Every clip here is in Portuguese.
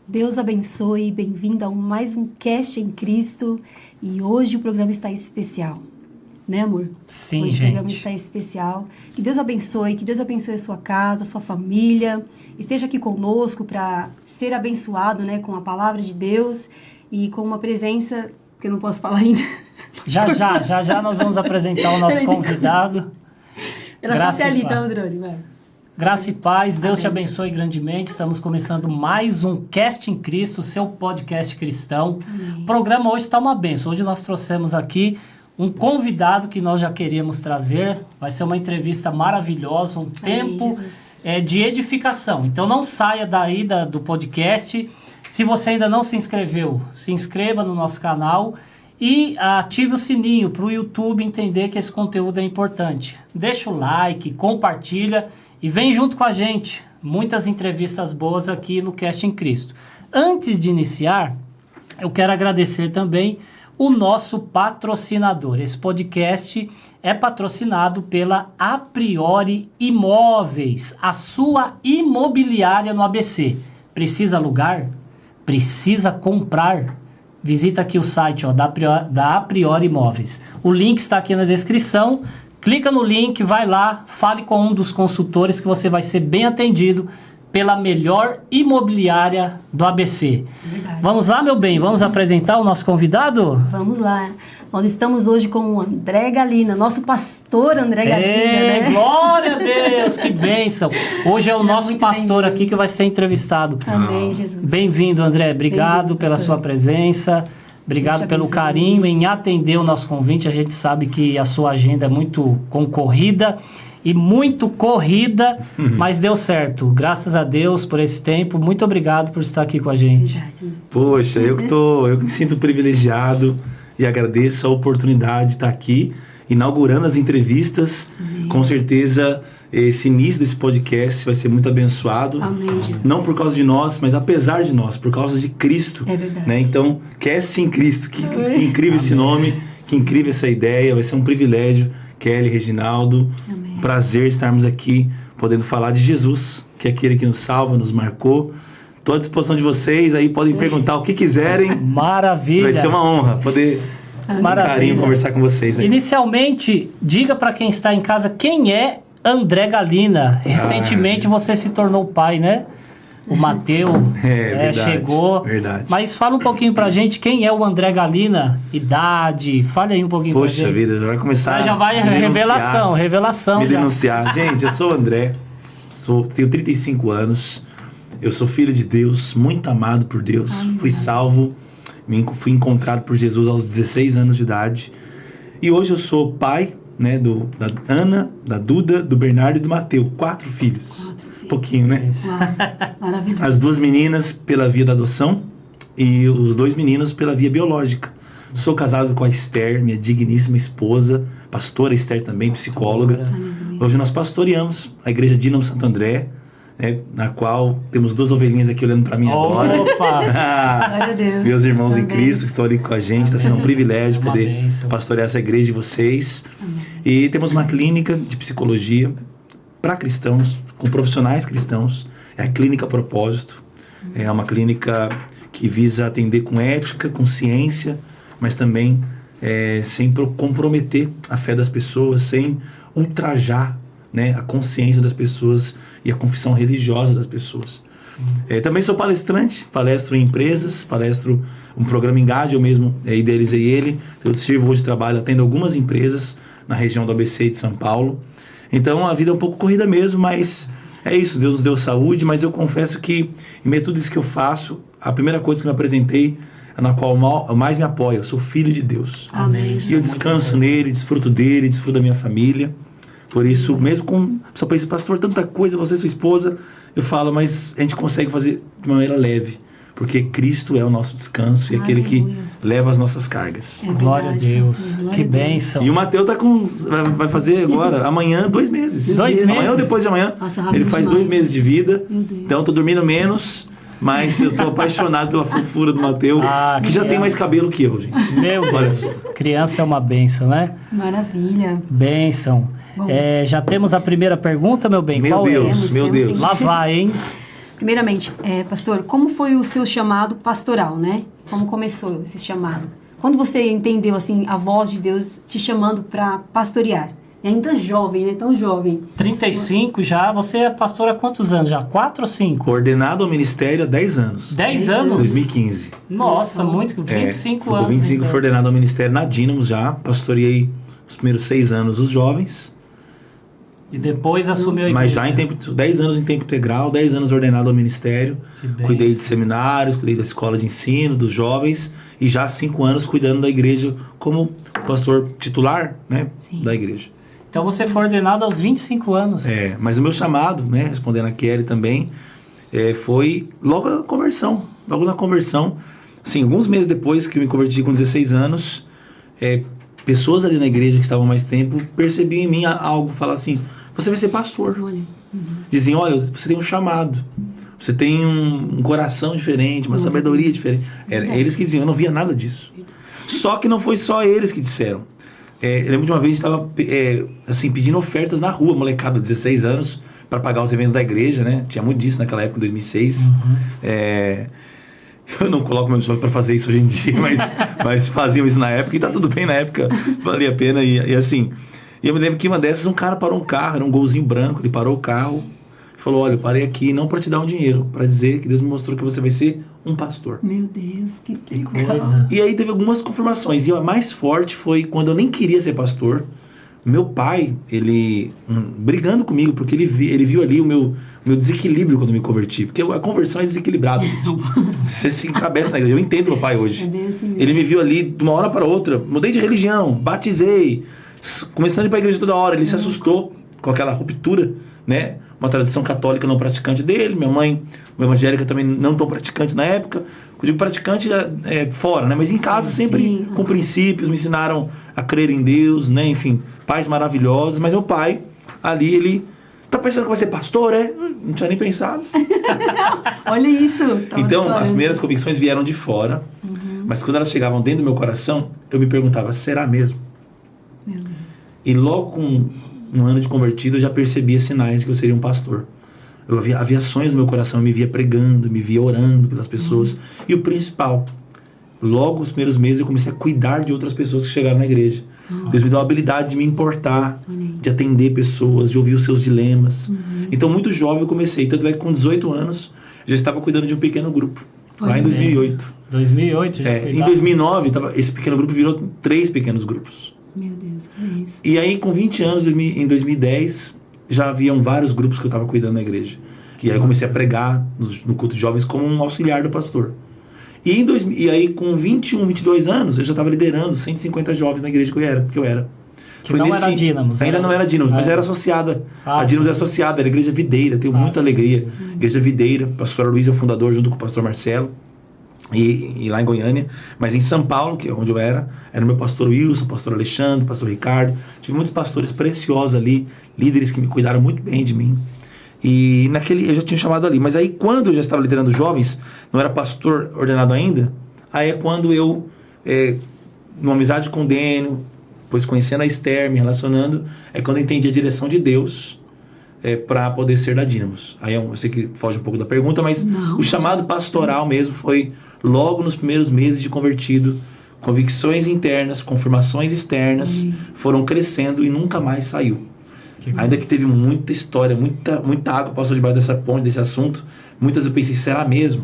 Deus abençoe, bem-vindo a mais um Cast em Cristo. E hoje o programa está especial, né, amor? Sim, hoje gente. O programa está especial. Que Deus abençoe a sua casa, a sua família. Esteja aqui conosco para ser abençoado, né, com a palavra de Deus e com uma presença que eu não posso falar ainda. Já nós vamos apresentar o nosso convidado. Ela sabe ali, tá, Androne? Vai. Graça e paz, Deus Amém. te abençoe grandemente. Estamos começando mais um Cast em Cristo, seu podcast cristão. Amém. O programa hoje está uma bênção. Hoje nós trouxemos aqui um convidado que nós já queríamos trazer. Vai ser uma entrevista maravilhosa, um tempo de edificação. Então não saia daí do podcast. Se você ainda não se inscreveu, se inscreva no nosso canal e ative o sininho para o YouTube entender que esse conteúdo é importante. Deixa o like, compartilha e vem junto com a gente. Muitas entrevistas boas aqui no Cast em Cristo. Antes de iniciar, eu quero agradecer também o nosso patrocinador. Esse podcast é patrocinado pela A Priori Imóveis, a sua imobiliária no ABC. Precisa alugar? Precisa comprar? Visita aqui o site da A Priori Imóveis. O link está aqui na descrição. Clica no link, vai lá, fale com um dos consultores que você vai ser bem atendido pela melhor imobiliária do ABC. Verdade. Vamos lá, meu bem? Vamos apresentar o nosso convidado? Vamos lá. Nós estamos hoje com o André Galina, nosso pastor André Galina, né? Glória a Deus, que bênção. Hoje é o nosso pastor aqui que vai ser entrevistado. Amém, Jesus. Bem-vindo, André. Obrigado Bem-vindo, pela pastor. sua presença. Obrigado pelo carinho em atender o nosso convite. A gente sabe que a sua agenda é muito concorrida e muito corrida, mas deu certo. Graças a Deus por esse tempo. Muito obrigado por estar aqui com a gente. Verdade. Poxa, eu que me sinto privilegiado e agradeço a oportunidade de estar aqui, inaugurando as entrevistas. Amém. Com certeza, esse início desse podcast vai ser muito abençoado. Amém, Jesus. Não por causa de nós, mas apesar de nós, por causa de Cristo. É verdade. Né? Então, Cast em Cristo. Que Amém. incrível esse nome, que incrível essa ideia. Vai ser um privilégio. Kelly, Reginaldo, Amém. prazer estarmos aqui podendo falar de Jesus, que é aquele que nos salva, nos marcou. Estou à disposição de vocês, aí podem perguntar o que quiserem. Maravilha. Vai ser uma honra poder, com carinho, conversar com vocês aí. Inicialmente, diga para quem está em casa quem é André Galina. Recentemente você se tornou pai, né? O Mateus verdade, chegou. Verdade. Mas fala um pouquinho pra gente quem é o André Galina, idade, fale aí um pouquinho pra gente. Poxa vida, já vai começar Já vai revelação. Me já. denunciar. Gente, eu sou o André, tenho 35 anos, eu sou filho de Deus, muito amado por Deus, fui salvo, fui encontrado por Jesus aos 16 anos de idade. E hoje eu sou pai, né, da Ana, da Duda, do Bernardo e do Mateus, 4 filhos. Um pouquinho, né? Uau, maravilhoso. As 2 meninas pela via da adoção e os 2 meninos pela via biológica. Sou casado com a Esther, minha digníssima esposa, pastora Esther também, psicóloga. Hoje nós pastoreamos a igreja Dínamo Santo André, né, na qual temos 2 ovelhinhas aqui olhando para mim agora. Opa! Glória a Deus. Meus irmãos em Amém. Cristo que estão ali com a gente, está sendo um privilégio Uma poder bênção. pastorear essa igreja de vocês. E temos uma clínica de psicologia para cristãos, com profissionais cristãos. É a Clínica Propósito. É uma clínica que visa atender com ética, com ciência, mas também sem comprometer a fé das pessoas, sem ultrajar, né, a consciência das pessoas e a confissão religiosa das pessoas. Também sou palestrante, palestro em empresas, palestro um programa Engaje, eu mesmo idealizei ele. Eu sirvo hoje, trabalho, atendo algumas empresas na região do ABC e de São Paulo. Então a vida é um pouco corrida mesmo, mas é isso, Deus nos deu saúde, mas eu confesso que em meio a tudo isso que eu faço, a primeira coisa que eu me apresentei, na qual eu mais me apoio, eu sou filho de Deus. Amém. E eu descanso nele, desfruto dele, desfruto da minha família. Por isso, mesmo com só para esse pastor, tanta coisa, você e sua esposa, eu falo, mas a gente consegue fazer de maneira leve, porque Cristo é o nosso descanso e aquele que leva as nossas cargas. É verdade, Glória a Deus. pastor. Glória Que a Deus. bênção. E o Mateus vai fazer agora, amanhã, 2 meses. 2 meses? Amanhã ou depois de amanhã. Nossa, rápido Ele faz demais. 2 meses de vida. Meu Deus. Então eu tô dormindo menos, mas eu tô apaixonado pela fofura do Mateus, que já tem mais cabelo que eu, gente. Meu Deus. Criança é uma bênção, né? Maravilha. Bênção. Bom. Já temos a primeira pergunta, meu bem. Meu Qual Deus, é? meu Temos, Deus. Lá vai, hein? Primeiramente, pastor, como foi o seu chamado pastoral, né? Como começou esse chamado? Quando você entendeu, assim, a voz de Deus te chamando para pastorear? É ainda jovem, né? Tão jovem. 35 já. Você é pastor há quantos anos já? 4 ou 5? Ordenado ao ministério há 10 anos. 10 anos? 2015. Nossa, muito. 25 anos. Com 25 então. fui ordenado ao ministério na Dínamos já. Pastoreei os primeiros 6 anos os jovens. E depois assumiu a igreja. Mas já em 10 anos em tempo integral, 10 anos ordenado ao ministério. Cuidei de seminários, cuidei da escola de ensino, dos jovens. E já há 5 anos cuidando da igreja como pastor titular, né, da igreja. Então você foi ordenado aos 25 anos. Mas o meu chamado, né, respondendo a Kelly também, foi logo na conversão. Logo na conversão. Assim, alguns meses depois que eu me converti com 16 anos, pessoas ali na igreja que estavam mais tempo percebiam em mim algo, falavam assim, você vai ser pastor. Diziam, olha, você tem um chamado, você tem um coração diferente, uma sabedoria diferente. Eles que diziam, eu não via nada disso. Só que não foi só eles que disseram. Eu lembro de uma vez a gente estava assim, pedindo ofertas na rua, molecada, 16 anos, para pagar os eventos da igreja, né? Tinha muito disso naquela época, em 2006. Eu não coloco meus jovens para fazer isso hoje em dia, mas faziam isso na época, e tá tudo bem na época, valia a pena. E assim, eu me lembro que uma dessas, um cara parou um carro, era um golzinho branco, ele parou o carro e falou, olha, eu parei aqui não para te dar um dinheiro, para dizer que Deus me mostrou que você vai ser um pastor. Meu Deus, que coisa. E aí teve algumas confirmações, e a mais forte foi quando eu nem queria ser pastor. Meu pai, ele brigando comigo, porque ele viu ali o meu desequilíbrio quando me converti. Porque a conversão é desequilibrada. Você se encabeça na igreja. Eu entendo meu pai hoje. É bem assim mesmo. Ele me viu ali de uma hora para outra. Mudei de religião, batizei, começando a ir para a igreja toda hora. Ele se assustou com aquela ruptura, né? Uma tradição católica não praticante dele. Minha mãe, uma evangélica também não tão praticante na época. Eu digo praticante fora, né? Mas em casa sempre com princípios, me ensinaram a crer em Deus, né? Enfim, pais maravilhosos. Mas meu pai, ali, ele... Tá pensando que vai ser pastor, Não tinha nem pensado. Olha isso. Então, as primeiras convicções vieram de fora. Mas quando elas chegavam dentro do meu coração, eu me perguntava, será mesmo? Meu Deus. E logo com um ano de convertido, eu já percebia sinais que eu seria um pastor. Eu havia sonhos no meu coração, eu me via pregando, me via orando pelas pessoas. E o principal, logo nos primeiros meses eu comecei a cuidar de outras pessoas que chegaram na igreja. Deus me deu a habilidade de me importar, de atender pessoas, de ouvir os seus dilemas. Então, muito jovem eu comecei. Tanto é que com 18 anos, eu já estava cuidando de um pequeno grupo. Lá em 2008. 2008 já em 2009, esse pequeno grupo virou 3 pequenos grupos. Meu Deus, que é isso? E aí, com 20 anos, em 2010... já haviam vários grupos que eu estava cuidando na igreja. E aí eu comecei a pregar no culto de jovens como um auxiliar do pastor. E aí com 21, 22 anos, eu já estava liderando 150 jovens na igreja que eu era. Que não era Dínamos. Ainda não era Dínamos, mas era associada. A Dínamos é associada, era a Igreja Videira, tenho muita alegria. Igreja Videira, o pastor Luiz é o fundador, junto com o pastor Marcelo. E lá em Goiânia, mas em São Paulo, que é onde eu era o meu pastor Wilson, pastor Alexandre, pastor Ricardo. Tive muitos pastores preciosos ali, líderes que me cuidaram muito bem de mim. E eu já tinha chamado ali. Mas aí quando eu já estava liderando jovens, não era pastor ordenado ainda, aí é quando eu, numa amizade com o Dênio, depois conhecendo a Esther, me relacionando, é quando eu entendi a direção de Deus para poder ser da Dínamos. Aí eu sei que foge um pouco da pergunta, mas o chamado pastoral mesmo foi logo nos primeiros meses de convertido. Convicções internas, confirmações externas foram crescendo e nunca mais saiu. Ainda que teve muita história, muita água passou debaixo dessa ponte, desse assunto. Muitas eu pensei, será mesmo?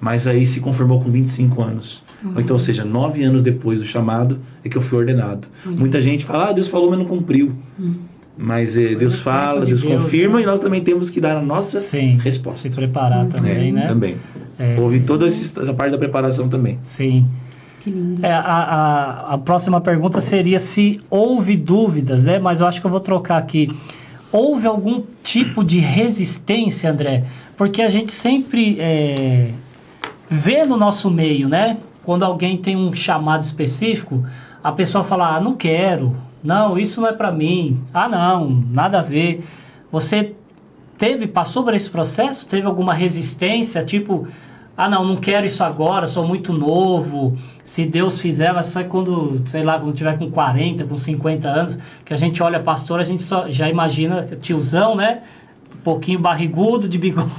Mas aí se confirmou com 25 anos. Então, ou seja, 9 anos depois do chamado é que eu fui ordenado. Muita gente fala, Deus falou, mas não cumpriu. Mas Deus fala, Deus confirma, né? E nós também temos que dar a nossa resposta. Se preparar também, né? Também. Houve toda essa parte da preparação também. Sim. Que lindo. A próxima pergunta seria se houve dúvidas, né? Mas eu acho que eu vou trocar aqui. Houve algum tipo de resistência, André? Porque a gente sempre vê no nosso meio, né? Quando alguém tem um chamado específico, a pessoa fala, não quero, não, isso não é para mim, não, nada a ver. Você passou por esse processo? Teve alguma resistência, tipo, não quero isso agora, sou muito novo, se Deus fizer, vai só quando, sei lá, quando tiver com 40, com 50 anos, que a gente olha pastor, a gente já imagina tiozão, né? pouquinho barrigudo, de bigode,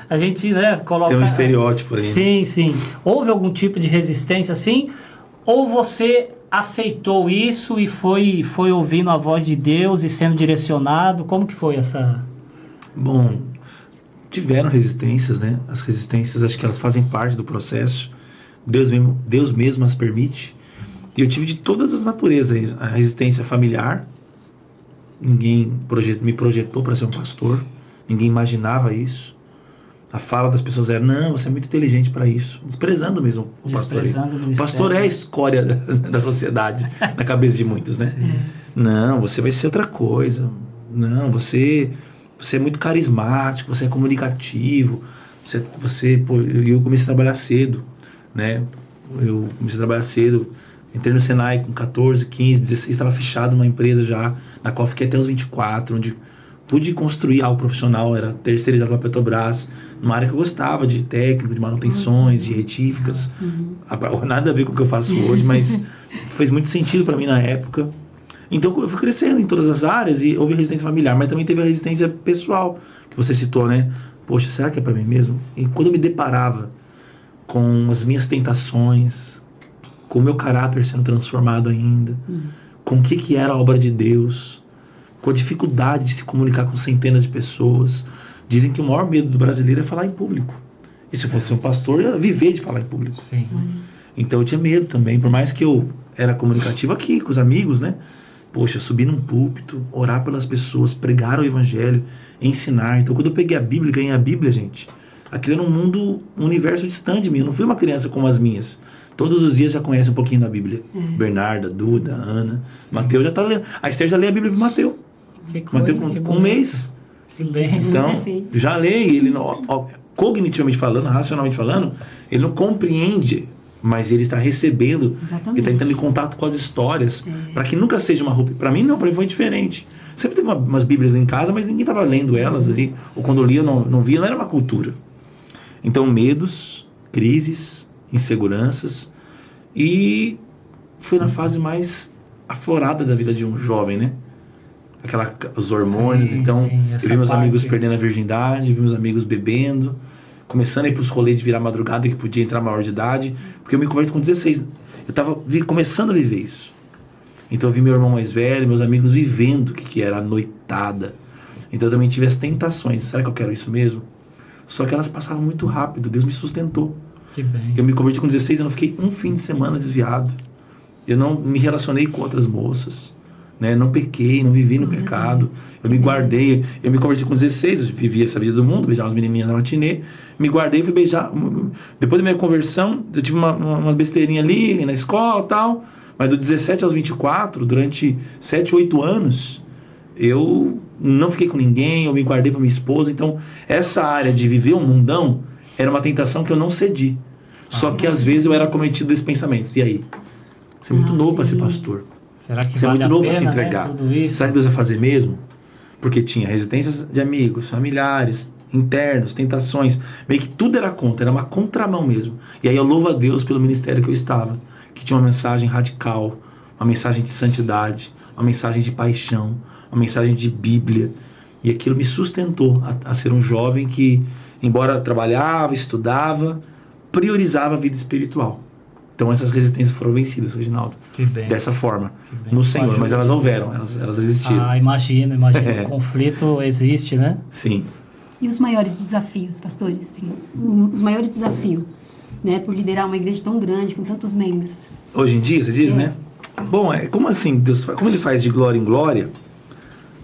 a gente, né, coloca... Tem um estereótipo aí. Sim, sim. Houve algum tipo de resistência assim? Ou você aceitou isso e foi ouvindo a voz de Deus e sendo direcionado? Como que foi essa... Bom, tiveram resistências, né? As resistências, acho que elas fazem parte do processo. Deus mesmo as permite. E eu tive de todas as naturezas. A resistência familiar. Ninguém me projetou para ser um pastor. Ninguém imaginava isso. A fala das pessoas era, não, você é muito inteligente para isso. Desprezando mesmo o pastor. O pastor é a escória da sociedade, na cabeça de muitos, né? Sim. Não, você vai ser outra coisa. Não, você é muito carismático, você é comunicativo. Eu comecei a trabalhar cedo, né? Entrei no Senai com 14, 15, 16, estava fechado uma empresa já, na qual fiquei até os 24, onde pude construir algo profissional, era terceirizado pela Petrobras, numa área que eu gostava, de técnico, de manutenções, de retíficas. Nada a ver com o que eu faço hoje, mas fez muito sentido para mim na época. Então eu fui crescendo em todas as áreas e houve a resistência familiar, mas também teve a resistência pessoal, que você citou, né? Poxa, será que é para mim mesmo? E quando eu me deparava com as minhas tentações, com o meu caráter sendo transformado ainda, com o que era a obra de Deus, com a dificuldade de se comunicar com centenas de pessoas. Dizem que o maior medo do brasileiro é falar em público. E se eu fosse um pastor, eu ia viver de falar em público. Sim. Então eu tinha medo também, por mais que eu era comunicativo aqui com os amigos, né? Poxa, subir num púlpito, orar pelas pessoas, pregar o evangelho, ensinar. Então quando eu peguei a Bíblia e ganhei a Bíblia, gente, aquilo era um universo distante de mim. Eu não fui uma criança como as minhas. Todos os dias já conhece um pouquinho da Bíblia. Bernarda, Duda, Ana. Sim. Mateus já está lendo. A Esther já lê a Bíblia de Mateus. Mateus com um mês. Sim. Então, já lê. Ele, cognitivamente falando, racionalmente falando, ele não compreende, mas ele está recebendo. Exatamente. Ele está entrando em contato com as histórias. Para que nunca seja uma roupa. Para mim, não. Para mim foi diferente. Sempre teve umas Bíblias em casa, mas ninguém estava lendo elas ali. Sim. Ou quando eu lia, não via, não era uma cultura. Então, medos, crises, inseguranças, e foi na fase mais aflorada da vida de um jovem, né? Os hormônios. Então eu vi meus amigos perdendo a virgindade, vi meus amigos bebendo, começando a ir para os rolês de virar madrugada, que podia entrar maior de idade, porque eu me converti com 16, eu estava começando a viver isso. Então eu vi meu irmão mais velho, meus amigos vivendo o que era a noitada. Então eu também tive as tentações. Será que eu quero isso mesmo? Só que elas passavam muito rápido. Deus me sustentou. Que bem. Eu me converti com 16, eu não fiquei um fim de semana desviado. Eu não me relacionei com outras moças, né? Não pequei, não vivi no pecado. Eu me guardei. Eu me converti com 16, eu vivi essa vida do mundo, beijava as menininhas na matinê. Me guardei e fui beijar. Depois da minha conversão, eu tive uma besteirinha ali na escola e tal. Mas do 17 aos 24, durante 7, 8 anos, eu não fiquei com ninguém, eu me guardei para minha esposa. Então, essa área de viver um mundão era uma tentação que eu não cedi. Só que às vezes eu era cometido desses pensamentos. E aí? Você é muito novo para ser pastor. Será que você vale é muito novo para se entregar. Né, tudo isso? Será que Deus vai fazer mesmo? Porque tinha resistências de amigos, familiares, internos, tentações. Meio que tudo era contra, era uma contramão mesmo. E aí eu louvo a Deus pelo ministério que eu estava, que tinha uma mensagem radical, uma mensagem de santidade, uma mensagem de paixão, uma mensagem de Bíblia. E aquilo me sustentou a ser um jovem que, embora trabalhava, estudava, priorizava a vida espiritual. Então essas resistências foram vencidas, Reginaldo. Que bem. Dessa forma. No Senhor, mas elas houveram, elas existiram. Imagino. O conflito existe, né? Sim. E os maiores desafios, pastores? Assim, os maiores desafios, né? Por liderar uma igreja tão grande, com tantos membros. Hoje em dia, você diz, né? Bom, como assim? Deus, como ele faz de glória em glória,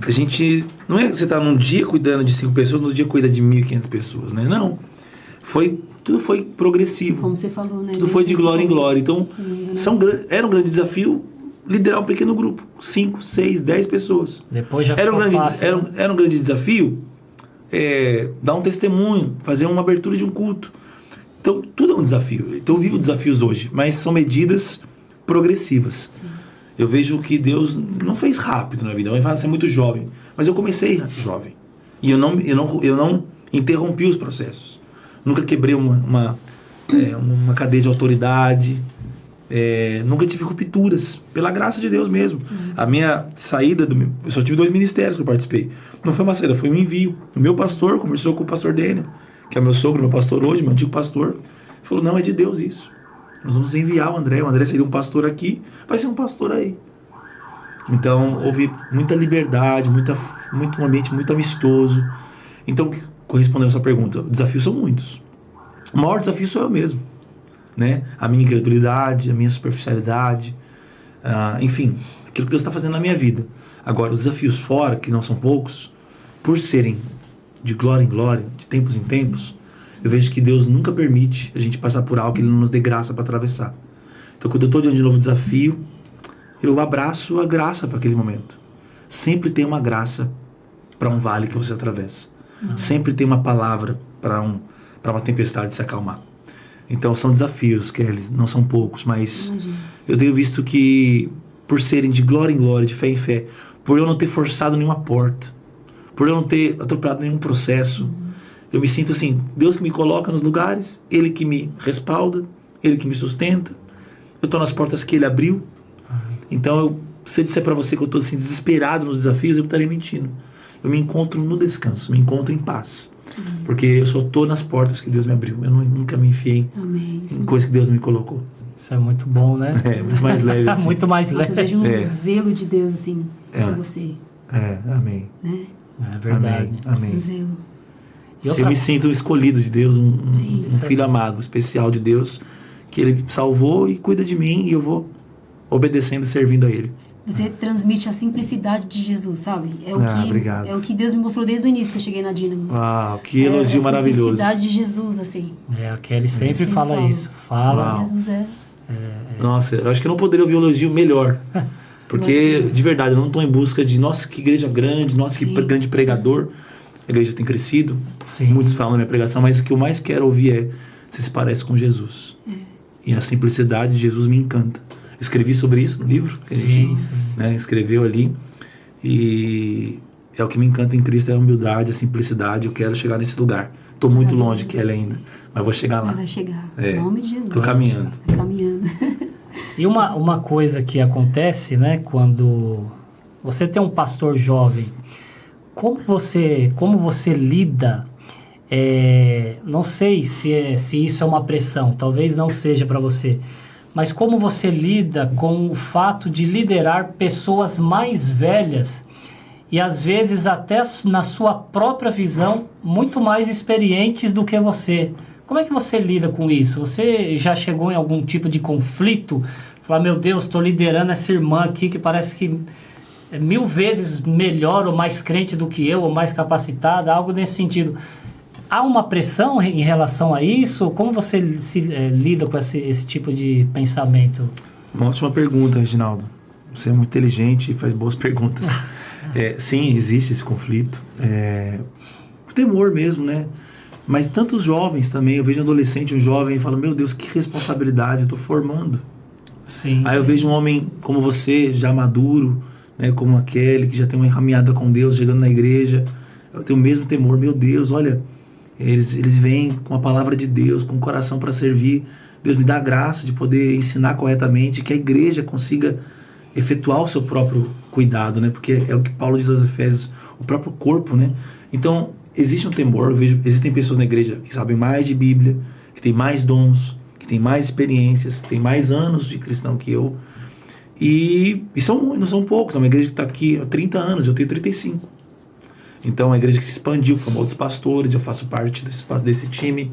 a gente... Não é que você está num dia cuidando de 5 pessoas, no dia cuida de 1.500 pessoas, né? Não. Tudo foi progressivo. Como você falou, né? Tudo foi de glória em glória. Então, era um grande desafio liderar um pequeno grupo. 5, 6, 10 pessoas. Depois já ficou fácil. Era um grande desafio dar um testemunho, fazer uma abertura de um culto. Então, tudo é um desafio. Então, eu vivo desafios hoje, mas são medidas progressivas. Sim. Eu vejo que Deus não fez rápido na vida. Eu falo, você é muito jovem. Mas eu comecei jovem. E eu não interrompi os processos. Nunca quebrei uma cadeia de autoridade. Nunca tive rupturas, pela graça de Deus mesmo. A minha saída, eu só tive 2 ministérios que eu participei. Não foi uma saída, foi um envio. O meu pastor conversou com o pastor Daniel, que é meu sogro, meu pastor hoje, meu antigo pastor. Falou, não, é de Deus isso. Nós vamos enviar o André seria um pastor aqui, vai ser um pastor aí. Então, houve muita liberdade, um ambiente muito amistoso. Então, correspondendo a sua pergunta, desafios são muitos. O maior desafio sou eu mesmo. Né? A minha incredulidade, a minha superficialidade, enfim, aquilo que Deus está fazendo na minha vida. Agora, os desafios fora, que não são poucos, por serem de glória em glória, de tempos em tempos, eu vejo que Deus nunca permite a gente passar por algo que Ele não nos dê graça para atravessar. Então, quando eu estou diante de um novo desafio, eu abraço a graça para aquele momento. Sempre tem uma graça para um vale que você atravessa. Sempre tem uma palavra para uma tempestade se acalmar. Então são desafios, Kelly, não são poucos, mas eu tenho visto que por serem de glória em glória, de fé em fé, por eu não ter forçado nenhuma porta, por eu não ter atropelado nenhum processo, eu me sinto assim, Deus que me coloca nos lugares, Ele que me respalda, Ele que me sustenta, eu estou nas portas que Ele abriu. Então se eu disser para você que eu estou assim, desesperado nos desafios, eu estaria mentindo. Eu me encontro no descanso, me encontro em paz. Porque eu só estou nas portas que Deus me abriu. Eu nunca me enfiei em coisa que Deus não me colocou. Isso é muito bom, né? Muito mais leve. Assim. Muito mais leve. Você vejo um zelo de Deus, assim, por você. Amém. Né? É verdade. Amém. Um zelo. Eu me sinto escolhido de Deus, um filho amado, especial de Deus, que Ele salvou e cuida de mim, e eu vou obedecendo e servindo a Ele. Você transmite a simplicidade de Jesus, sabe? Obrigado. É o que Deus me mostrou desde o início que eu cheguei na Dynamos. Que elogio maravilhoso. A simplicidade de Jesus, assim. A Kelly sempre fala isso. Fala. Jesus Nossa, eu acho que eu não poderia ouvir um elogio melhor. Porque, de verdade, eu não estou em busca de, nossa, que igreja grande, nossa, que grande pregador. A igreja tem crescido. Sim. Muitos falam na minha pregação, mas o que eu mais quero ouvir é: você se parece com Jesus. E a simplicidade de Jesus me encanta. Escrevi sobre isso no livro que a gente escreveu ali, e é o que me encanta em Cristo, é a humildade, a simplicidade. Eu quero chegar nesse lugar. Estou muito longe que ela ainda, mas vou chegar lá. Vai chegar, em nome de Jesus. Estou caminhando. E uma coisa que acontece, né, quando você tem um pastor jovem, como você lida, não sei se isso é uma pressão, talvez não seja para você, mas como você lida com o fato de liderar pessoas mais velhas e às vezes até na sua própria visão muito mais experientes do que você? Como é que você lida com isso? Você já chegou em algum tipo de conflito? Falar, meu Deus, estou liderando essa irmã aqui que parece que é 1000 vezes melhor ou mais crente do que eu, ou mais capacitada, algo nesse sentido. Há uma pressão em relação a isso? Como você lida com esse tipo de pensamento? Uma ótima pergunta, Reginaldo. Você é muito inteligente e faz boas perguntas. Sim, existe esse conflito. O temor mesmo, né? Mas tantos jovens também. Eu vejo um adolescente, um jovem, e falo, meu Deus, que responsabilidade, eu estou formando. Sim. Aí eu vejo um homem como você, já maduro, né, como aquele que já tem uma caminhada com Deus, chegando na igreja. Eu tenho o mesmo temor. Meu Deus, olha... Eles vêm com a palavra de Deus, com o coração para servir. Deus me dá a graça de poder ensinar corretamente, que a igreja consiga efetuar o seu próprio cuidado, né? Porque é o que Paulo diz aos Efésios, o próprio corpo, né? Então, existe um temor. Eu vejo, existem pessoas na igreja que sabem mais de Bíblia, que têm mais dons, que têm mais experiências, que têm mais anos de cristão que eu. E não são poucos. É uma igreja que está aqui há 30 anos, eu tenho 35. Então, é uma igreja que se expandiu, formou outros pastores, eu faço parte desse time.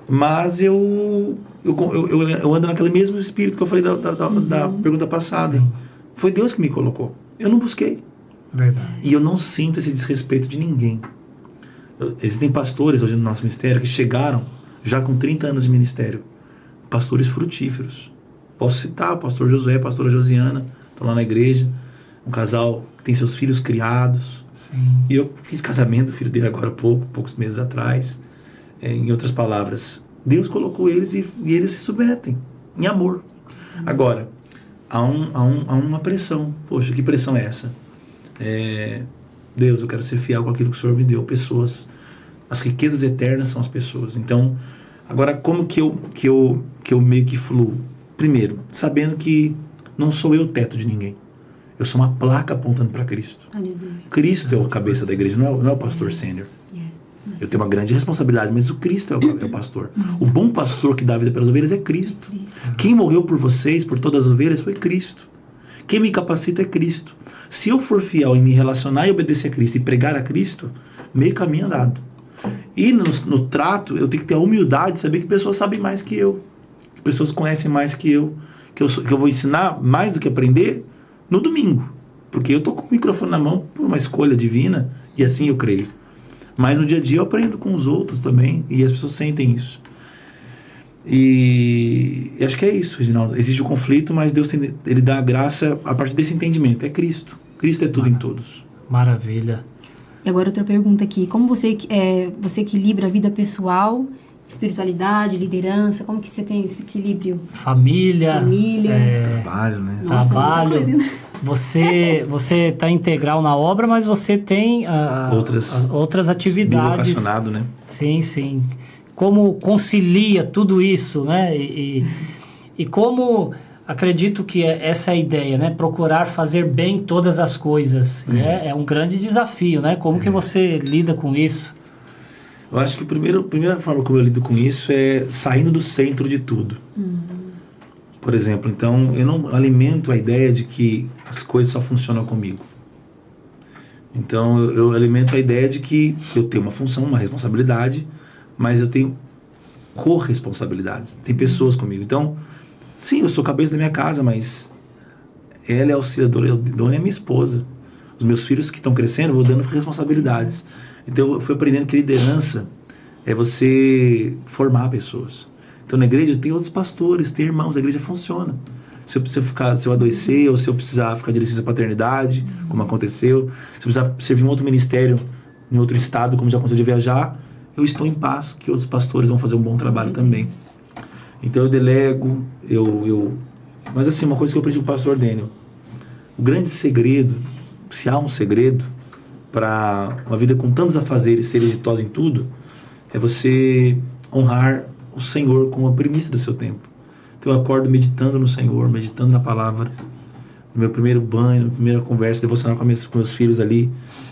Mas eu ando naquele mesmo espírito que eu falei da pergunta passada. Sim. Foi Deus que me colocou. Eu não busquei. Verdade. E eu não sinto esse desrespeito de ninguém. Existem pastores hoje no nosso ministério que chegaram já com 30 anos de ministério. Pastores frutíferos. Posso citar o pastor Josué, a pastora Josiana, estão lá na igreja. Um casal que tem seus filhos criados. Sim. E eu fiz casamento do filho dele agora há poucos meses atrás. Em outras palavras, Deus colocou eles e eles se submetem em amor. Sim. Agora, há uma pressão. Poxa, que pressão é essa? Deus, eu quero ser fiel com aquilo que o Senhor me deu. Pessoas. As riquezas eternas são as pessoas. Então, agora como que eu meio que fluo? primeiro, sabendo que não sou eu o teto de ninguém. Eu sou uma placa apontando para Cristo. Aleluia. Cristo é o cabeça da igreja, não é o pastor sênior. Eu tenho uma grande responsabilidade, mas o Cristo é o pastor. O bom pastor que dá a vida pelas ovelhas é Cristo. Quem morreu por vocês, por todas as ovelhas, foi Cristo. Quem me capacita é Cristo. Se eu for fiel em me relacionar e obedecer a Cristo e pregar a Cristo, meio caminho andado. E no trato, eu tenho que ter a humildade de saber que pessoas sabem mais que eu. Que pessoas conhecem mais que eu. Que eu vou ensinar mais do que aprender no domingo. Porque eu estou com o microfone na mão por uma escolha divina e assim eu creio. Mas no dia a dia eu aprendo com os outros também e as pessoas sentem isso. E acho que é isso, Reginaldo. Existe o conflito, mas Deus ele dá a graça a partir desse entendimento. É Cristo. Cristo é tudo em todos. Maravilha. E agora outra pergunta aqui. Como você equilibra a vida pessoal, espiritualidade, liderança? Como que você tem esse equilíbrio? Família. Trabalho, né? Nossa, Trabalho. muita coisa, né? Você está integral na obra, mas você tem outras atividades. Vocacionado, né? Sim, sim. Como concilia tudo isso, né? E como acredito que essa é a ideia, né? Procurar fazer bem todas as coisas. É um grande desafio, né? Como que você lida com isso? Eu acho que a primeira forma como eu lido com isso é saindo do centro de tudo. Por exemplo, então, eu não alimento a ideia de que as coisas só funcionam comigo. Então, eu alimento a ideia de que eu tenho uma função, uma responsabilidade, mas eu tenho corresponsabilidades. Tem pessoas comigo. Então, sim, eu sou cabeça da minha casa, mas ela é auxiliadora idônea, é minha esposa. Os meus filhos que estão crescendo, eu vou dando responsabilidades. Então, eu fui aprendendo que liderança é você formar pessoas. Então, na igreja tem outros pastores, tem irmãos, a igreja funciona. Se eu adoecer, ou se eu precisar ficar de licença paternidade, como aconteceu, se eu precisar servir em outro ministério, em outro estado, como já aconteceu de viajar, eu estou em paz, que outros pastores vão fazer um bom trabalho também. Então, eu delego, Mas, assim, uma coisa que eu aprendi com o pastor Daniel, o grande segredo, se há um segredo para uma vida com tantos afazeres, ser exitosa em tudo, é você honrar o Senhor como a primícia do seu tempo. Então eu acordo meditando no Senhor, meditando na palavra, no meu primeiro banho, na primeira conversa devocional com meus filhos ali,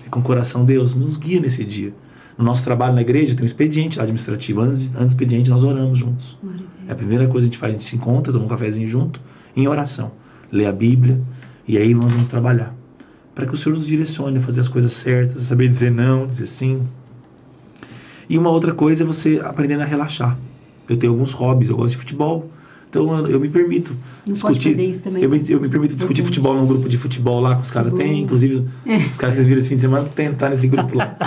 com o coração, Deus, nos guia nesse dia. No nosso trabalho na igreja tem um expediente administrativo, antes do expediente nós oramos juntos. É a primeira coisa que a gente faz, a gente se encontra, toma um cafezinho junto, em oração, lê a Bíblia, e aí nós vamos trabalhar. Para que o Senhor nos direcione a fazer as coisas certas, a saber dizer não, dizer sim. E uma outra coisa é você aprendendo a relaxar. Eu tenho alguns hobbies, eu gosto de futebol, então eu me permito discutir. Eu me permito discutir futebol num grupo de futebol lá que os caras têm, inclusive os caras que vocês viram esse fim de semana tentar nesse grupo lá.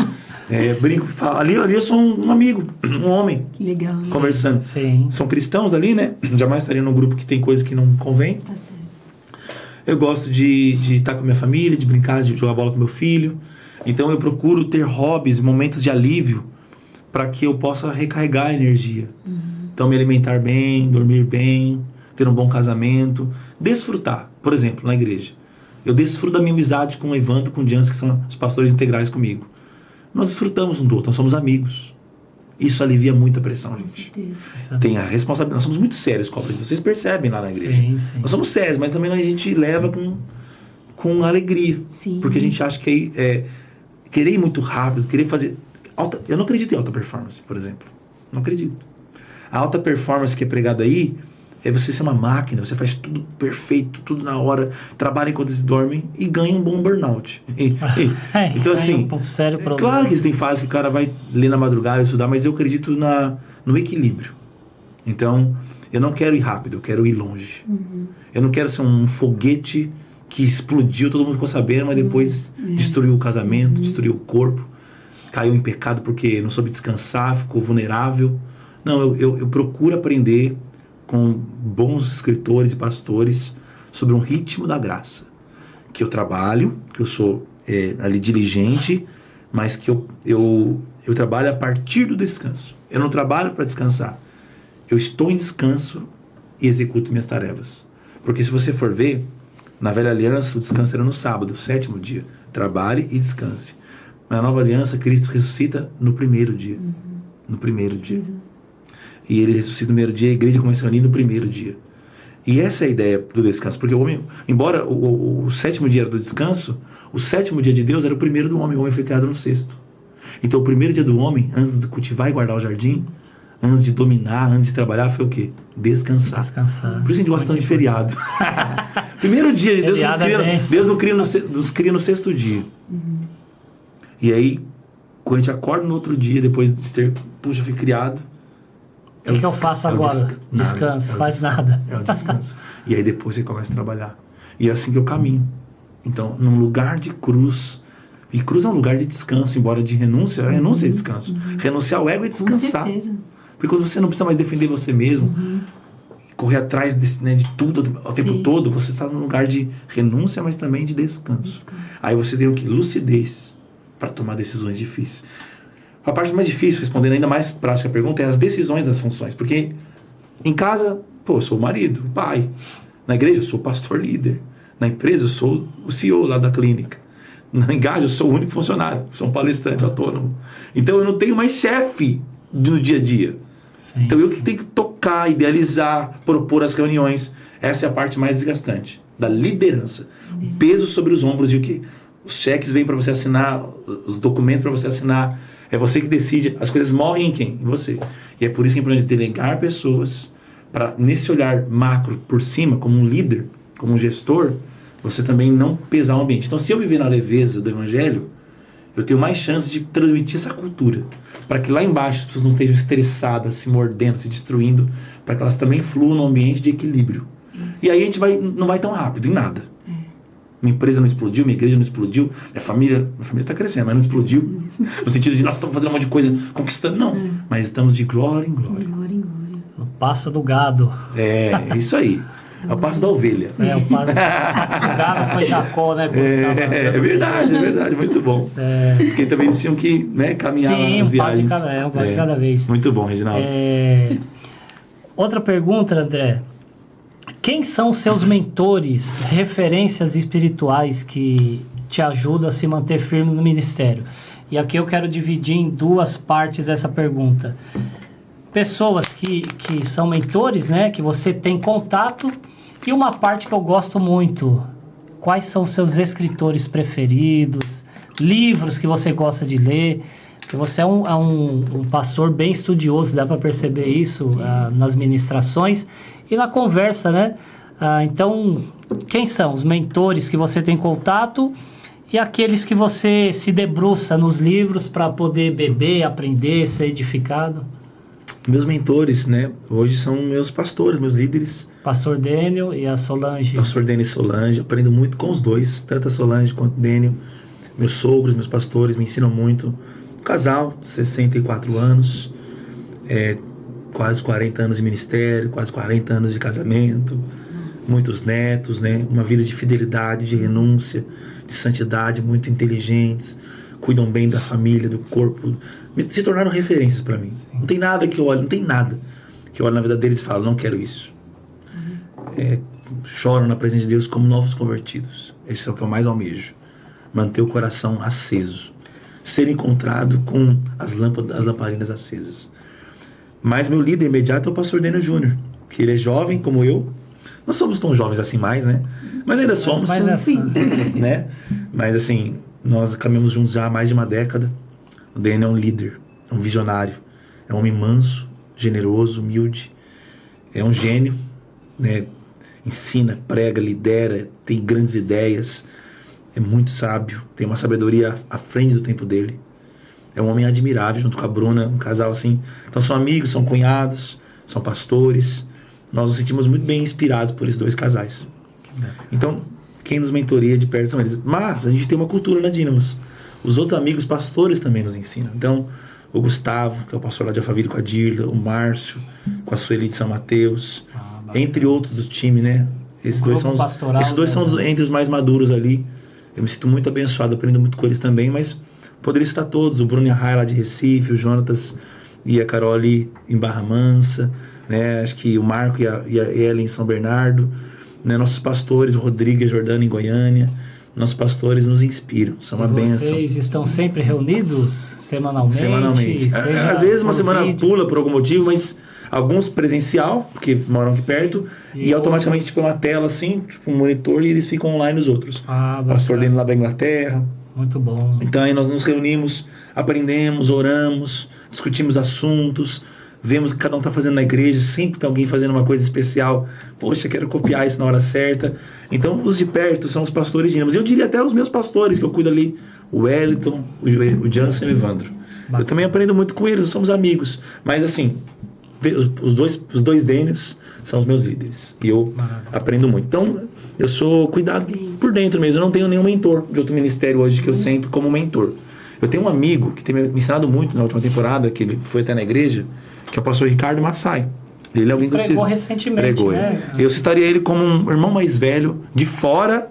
Brinco, falo, ali eu sou um amigo, um homem. Que legal. Conversando. Sim. São cristãos ali, né? Jamais estaria num grupo que tem coisa que não convém. Tá certo. Eu gosto de estar com a minha família, de brincar, de jogar bola com meu filho. Então eu procuro ter hobbies, momentos de alívio, para que eu possa recarregar a energia. Então, me alimentar bem, dormir bem, ter um bom casamento, desfrutar. Por exemplo, na igreja, eu desfruto da minha amizade com o Evandro, com o Jansen, que são os pastores integrais comigo. Nós desfrutamos um do outro, nós somos amigos. Isso alivia muita pressão, gente. Tem a responsabilidade. Nós somos muito sérios com a igreja. Vocês percebem lá na igreja. Sim. Nós somos sérios, mas também a gente leva com alegria. Sim. Porque a gente acha que querer ir muito rápido, querer fazer... Eu não acredito em alta performance, por exemplo. Não acredito. A alta performance que é pregada aí é você ser uma máquina, você faz tudo perfeito, tudo na hora, trabalha enquanto eles dormem e ganha um bom burnout. Então, assim, sério problema. Claro que existem fases que o cara vai ler na madrugada, estudar, mas eu acredito no equilíbrio. Então, eu não quero ir rápido, eu quero ir longe. Eu não quero ser um foguete que explodiu, todo mundo ficou sabendo, mas depois destruiu o casamento, destruiu o corpo, caiu em pecado porque não soube descansar, ficou vulnerável. Não, eu procuro aprender com bons escritores e pastores sobre um ritmo da graça. Que eu trabalho, que eu sou ali diligente, mas que eu trabalho a partir do descanso. Eu não trabalho para descansar. Eu estou em descanso e executo minhas tarefas. Porque se você for ver, na velha aliança o descanso era no sábado, o 7º dia. Trabalhe e descanse. Na nova aliança, Cristo ressuscita no primeiro dia. No primeiro dia. E ele ressuscita no primeiro dia, a igreja começa a unir no primeiro dia. E essa é a ideia do descanso, porque o homem, embora o sétimo dia era do descanso, o sétimo dia de Deus era o primeiro do homem, o homem foi criado no sexto. Então o primeiro dia do homem, antes de cultivar e guardar o jardim, antes de dominar, antes de trabalhar, foi o quê? Descansar. Por isso a gente gosta tanto de feriado. Primeiro dia de Deus, Deus nos cria no sexto dia. E aí, quando a gente acorda no outro dia, depois de ter, puxa, fui criado, o que eu faço agora? Descanso, faz nada. É o descanso. E aí depois você começa a trabalhar. E é assim que eu caminho. Então, num lugar de cruz, e cruz é um lugar de descanso, embora de renúncia, renúncia é descanso. Renunciar ao ego é descansar. Com certeza. Porque quando você não precisa mais defender você mesmo, correr atrás de tudo o tempo todo, você está num lugar de renúncia, mas também de descanso. Aí você tem o quê? Lucidez para tomar decisões difíceis. A parte mais difícil, respondendo ainda mais prática a pergunta, é as decisões das funções. Porque em casa, eu sou o marido, o pai. Na igreja, eu sou o pastor líder. Na empresa, eu sou o CEO lá da clínica. Na Engage, eu sou o único funcionário. Sou um palestrante autônomo. Então, eu não tenho mais chefe no dia a dia. Sim, então, eu que tenho que tocar, idealizar, propor as reuniões. Essa é a parte mais desgastante da liderança. O peso sobre os ombros de o quê? Os cheques vêm para você assinar, os documentos para você assinar. É você que decide, as coisas morrem em quem? Em você. E é por isso que é importante delegar pessoas para, nesse olhar macro por cima, como um líder, como um gestor, você também não pesar o ambiente. Então, se eu viver na leveza do evangelho, eu tenho mais chance de transmitir essa cultura, para que lá embaixo as pessoas não estejam estressadas, se mordendo, se destruindo, para que elas também fluam num ambiente de equilíbrio. Isso. E aí a gente não vai tão rápido em nada. Minha empresa não explodiu, minha igreja não explodiu, minha família está crescendo, mas não explodiu. No sentido de nós estamos fazendo um monte de coisa, conquistando, não. Mas estamos de glória em glória. No passo do gado. É isso aí. É o passo da ovelha. O passo do gado foi Jacó, né? É verdade, muito bom. Porque também eles tinham que caminhar nas viagens. Um passo de cada vez. Muito bom, Reginaldo. Outra pergunta, André. Quem são os seus mentores, referências espirituais que te ajudam a se manter firme no ministério? E aqui eu quero dividir em duas partes essa pergunta. Pessoas que são mentores, né, que você tem contato, e uma parte que eu gosto muito. Quais são os seus escritores preferidos? Livros que você gosta de ler? Porque você é um pastor bem estudioso, dá para perceber isso nas ministrações. E na conversa, né? Então, quem são os mentores que você tem contato e aqueles que você se debruça nos livros para poder beber, aprender, ser edificado? Meus mentores, né? Hoje são meus pastores, meus líderes. Pastor Daniel e a Solange. Pastor Daniel e Solange. Aprendo muito com os dois, tanto a Solange quanto o Daniel. Meus sogros, meus pastores me ensinam muito. Um casal, 64 anos. Quase 40 anos de ministério, quase 40 anos de casamento, muitos netos, né? Uma vida de fidelidade, de renúncia, de santidade, muito inteligentes, cuidam bem da família, do corpo, se tornaram referências para mim. Sim. Não tem nada que eu olho, não tem nada que eu olho na vida deles e falo, não quero isso. Choram na presença de Deus como novos convertidos. Esse é o que eu mais almejo. Manter o coração aceso. Ser encontrado com as lamparinas acesas. Mas meu líder imediato é o pastor Daniel Júnior, que ele é jovem como eu. Não somos tão jovens assim mais, né? Mas ainda somos. Sim. Né? Mas assim, nós caminhamos juntos já há mais de uma década. O Daniel é um líder, é um visionário, é um homem manso, generoso, humilde. É um gênio, né? Ensina, prega, lidera, tem grandes ideias. É muito sábio, tem uma sabedoria à frente do tempo dele. É um homem admirável, junto com a Bruna, um casal assim. Então são amigos, são cunhados, são pastores. Nós nos sentimos muito bem inspirados por esses dois casais. Então, quem nos mentoria de perto são eles. Mas a gente tem uma cultura na Dínamos. Os outros amigos pastores também nos ensinam. Então, o Gustavo, que é o pastor lá de Alphaville com a Dirla, o Márcio, com a Sueli de São Mateus, entre outros do time, né? Esses dois são entre os mais maduros ali. Eu me sinto muito abençoado, aprendo muito com eles também, mas poderia estar todos, o Bruno e a Rai lá de Recife, o Jonatas e a Carole em Barra Mansa, né? Acho que o Marco e a Ellen em São Bernardo, né? Nossos pastores, o Rodrigo e a Jordana em Goiânia, nossos pastores nos inspiram, são uma bênção. Vocês estão sempre reunidos semanalmente? Às vezes uma semana pula por algum motivo, mas Alguns presencial, porque moram aqui perto, e automaticamente tipo uma tela assim, tipo um monitor, e eles ficam online os outros. Pastor dele lá da Inglaterra. Muito bom. Então aí nós nos reunimos, aprendemos, oramos, discutimos assuntos, vemos o que cada um está fazendo na igreja, sempre tem alguém fazendo uma coisa especial. Poxa, quero copiar isso na hora certa. Então os de perto são os pastores dínamos. Eu diria até os meus pastores que eu cuido ali, o Wellington, o Jansen e o Evandro. Eu também aprendo muito com eles, nós somos amigos. Mas assim, os dois Dênios são os meus líderes. E eu aprendo muito. Então, eu sou cuidado por dentro mesmo. Eu não tenho nenhum mentor de outro ministério hoje que eu sinto como mentor. Eu tenho um amigo que tem me ensinado muito na última temporada, que ele foi até na igreja, que é o pastor Ricardo Massai. Ele é alguém que pregou recentemente, pregou, né? Eu citaria ele como um irmão mais velho, de fora,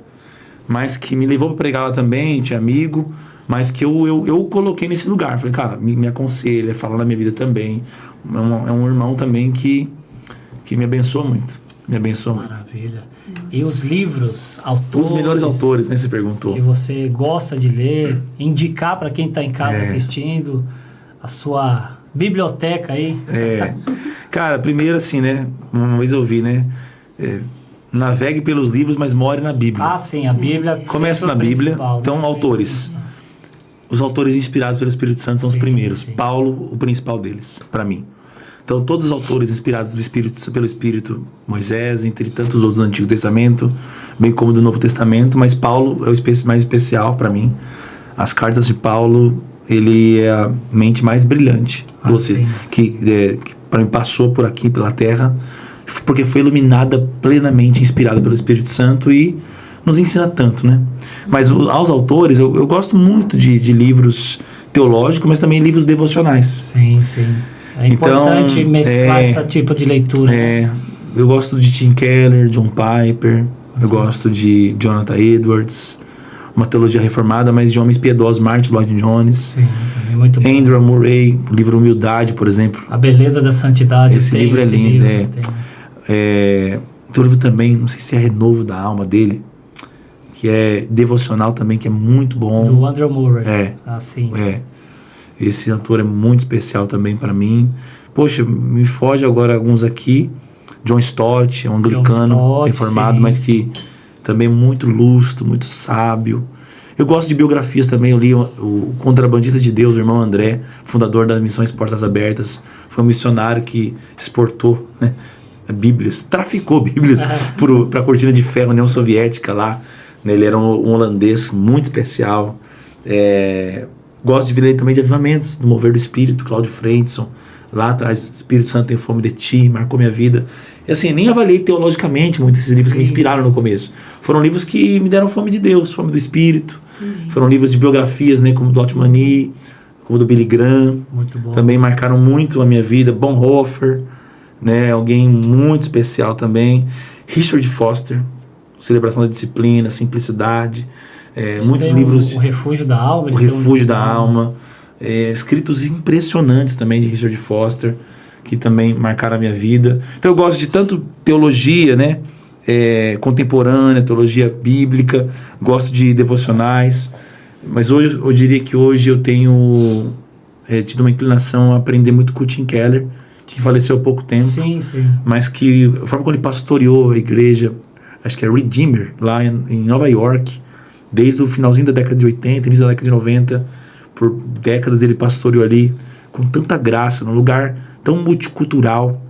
mas que me levou para pregar lá também, tinha amigo, mas que eu coloquei nesse lugar. Falei, cara, me aconselha, fala na minha vida também. É um irmão também que me abençoa muito. Me abençoa muito. Maravilha. E os livros, autores... Os melhores autores, né? Você perguntou. Que você gosta de ler, indicar para quem está em casa assistindo, a sua biblioteca aí. Cara, primeiro assim, né? Uma vez eu ouvi, né? Navegue pelos livros, mas more na Bíblia. Ah, sim, a Bíblia. Começa na Bíblia. Então, autores. Os autores inspirados pelo Espírito Santo são os primeiros. Sim. Paulo, o principal deles, para mim. Então, todos os autores inspirados pelo Espírito, Moisés, entre tantos outros do Antigo Testamento, bem como do Novo Testamento, mas Paulo é o mais especial para mim. As cartas de Paulo, ele é a mente mais brilhante que para mim passou por aqui, pela terra, porque foi iluminada, plenamente inspirada pelo Espírito Santo e nos ensina tanto, né? Mas aos autores, eu gosto muito de livros teológicos, mas também livros devocionais. Sim, sim. É importante mesclar esse tipo de leitura. Eu gosto de Tim Keller, John Piper, eu gosto de Jonathan Edwards, uma teologia reformada, mas de homens piedosos, Martin Lloyd Jones. Sim, também muito bom. Andrew Murray, o livro Humildade, por exemplo. A Beleza da Santidade. Esse livro é lindo. Tem um livro também, não sei se é Renovo da Alma dele, que é devocional também, que é muito bom. Do Andrew Murray. Sim. Esse autor é muito especial também para mim. Poxa, me foge agora alguns aqui. John Stott, é um anglicano reformado, mas que também é muito lúcido, muito sábio. Eu gosto de biografias também. Eu li o Contrabandista de Deus, o irmão André, fundador das Missões Portas Abertas. Foi um missionário que exportou, né, Bíblias, traficou Bíblias para a cortina de ferro União Soviética lá. Ele era um holandês muito especial. Gosto de ler também de avivamentos, do Mover do Espírito, Cláudio Frendson. Lá atrás, Espírito Santo tem fome de ti, marcou minha vida. E assim, nem avaliei teologicamente muito esses livros que me inspiraram no começo. Foram livros que me deram fome de Deus, fome do Espírito. Foram livros de biografias, né, como do Otmani, como do Billy Graham. Muito bom. Também marcaram muito a minha vida. Bonhoeffer, né, alguém muito especial também. Richard Foster, Celebração da Disciplina, Simplicidade. Muitos livros. O Refúgio da Alma. O Refúgio da Alma. Escritos impressionantes também de Richard Foster, que também marcaram a minha vida. Então eu gosto de tanto teologia, né, contemporânea, teologia bíblica, gosto de devocionais, mas hoje eu diria que hoje eu tenho tido uma inclinação a aprender muito com o Tim Keller, que faleceu há pouco tempo, mas que a forma como ele pastoreou a igreja, acho que é Redeemer, lá em Nova York, desde o finalzinho da década de 80, início da década de 90, por décadas ele pastoreou ali com tanta graça, num lugar tão multicultural,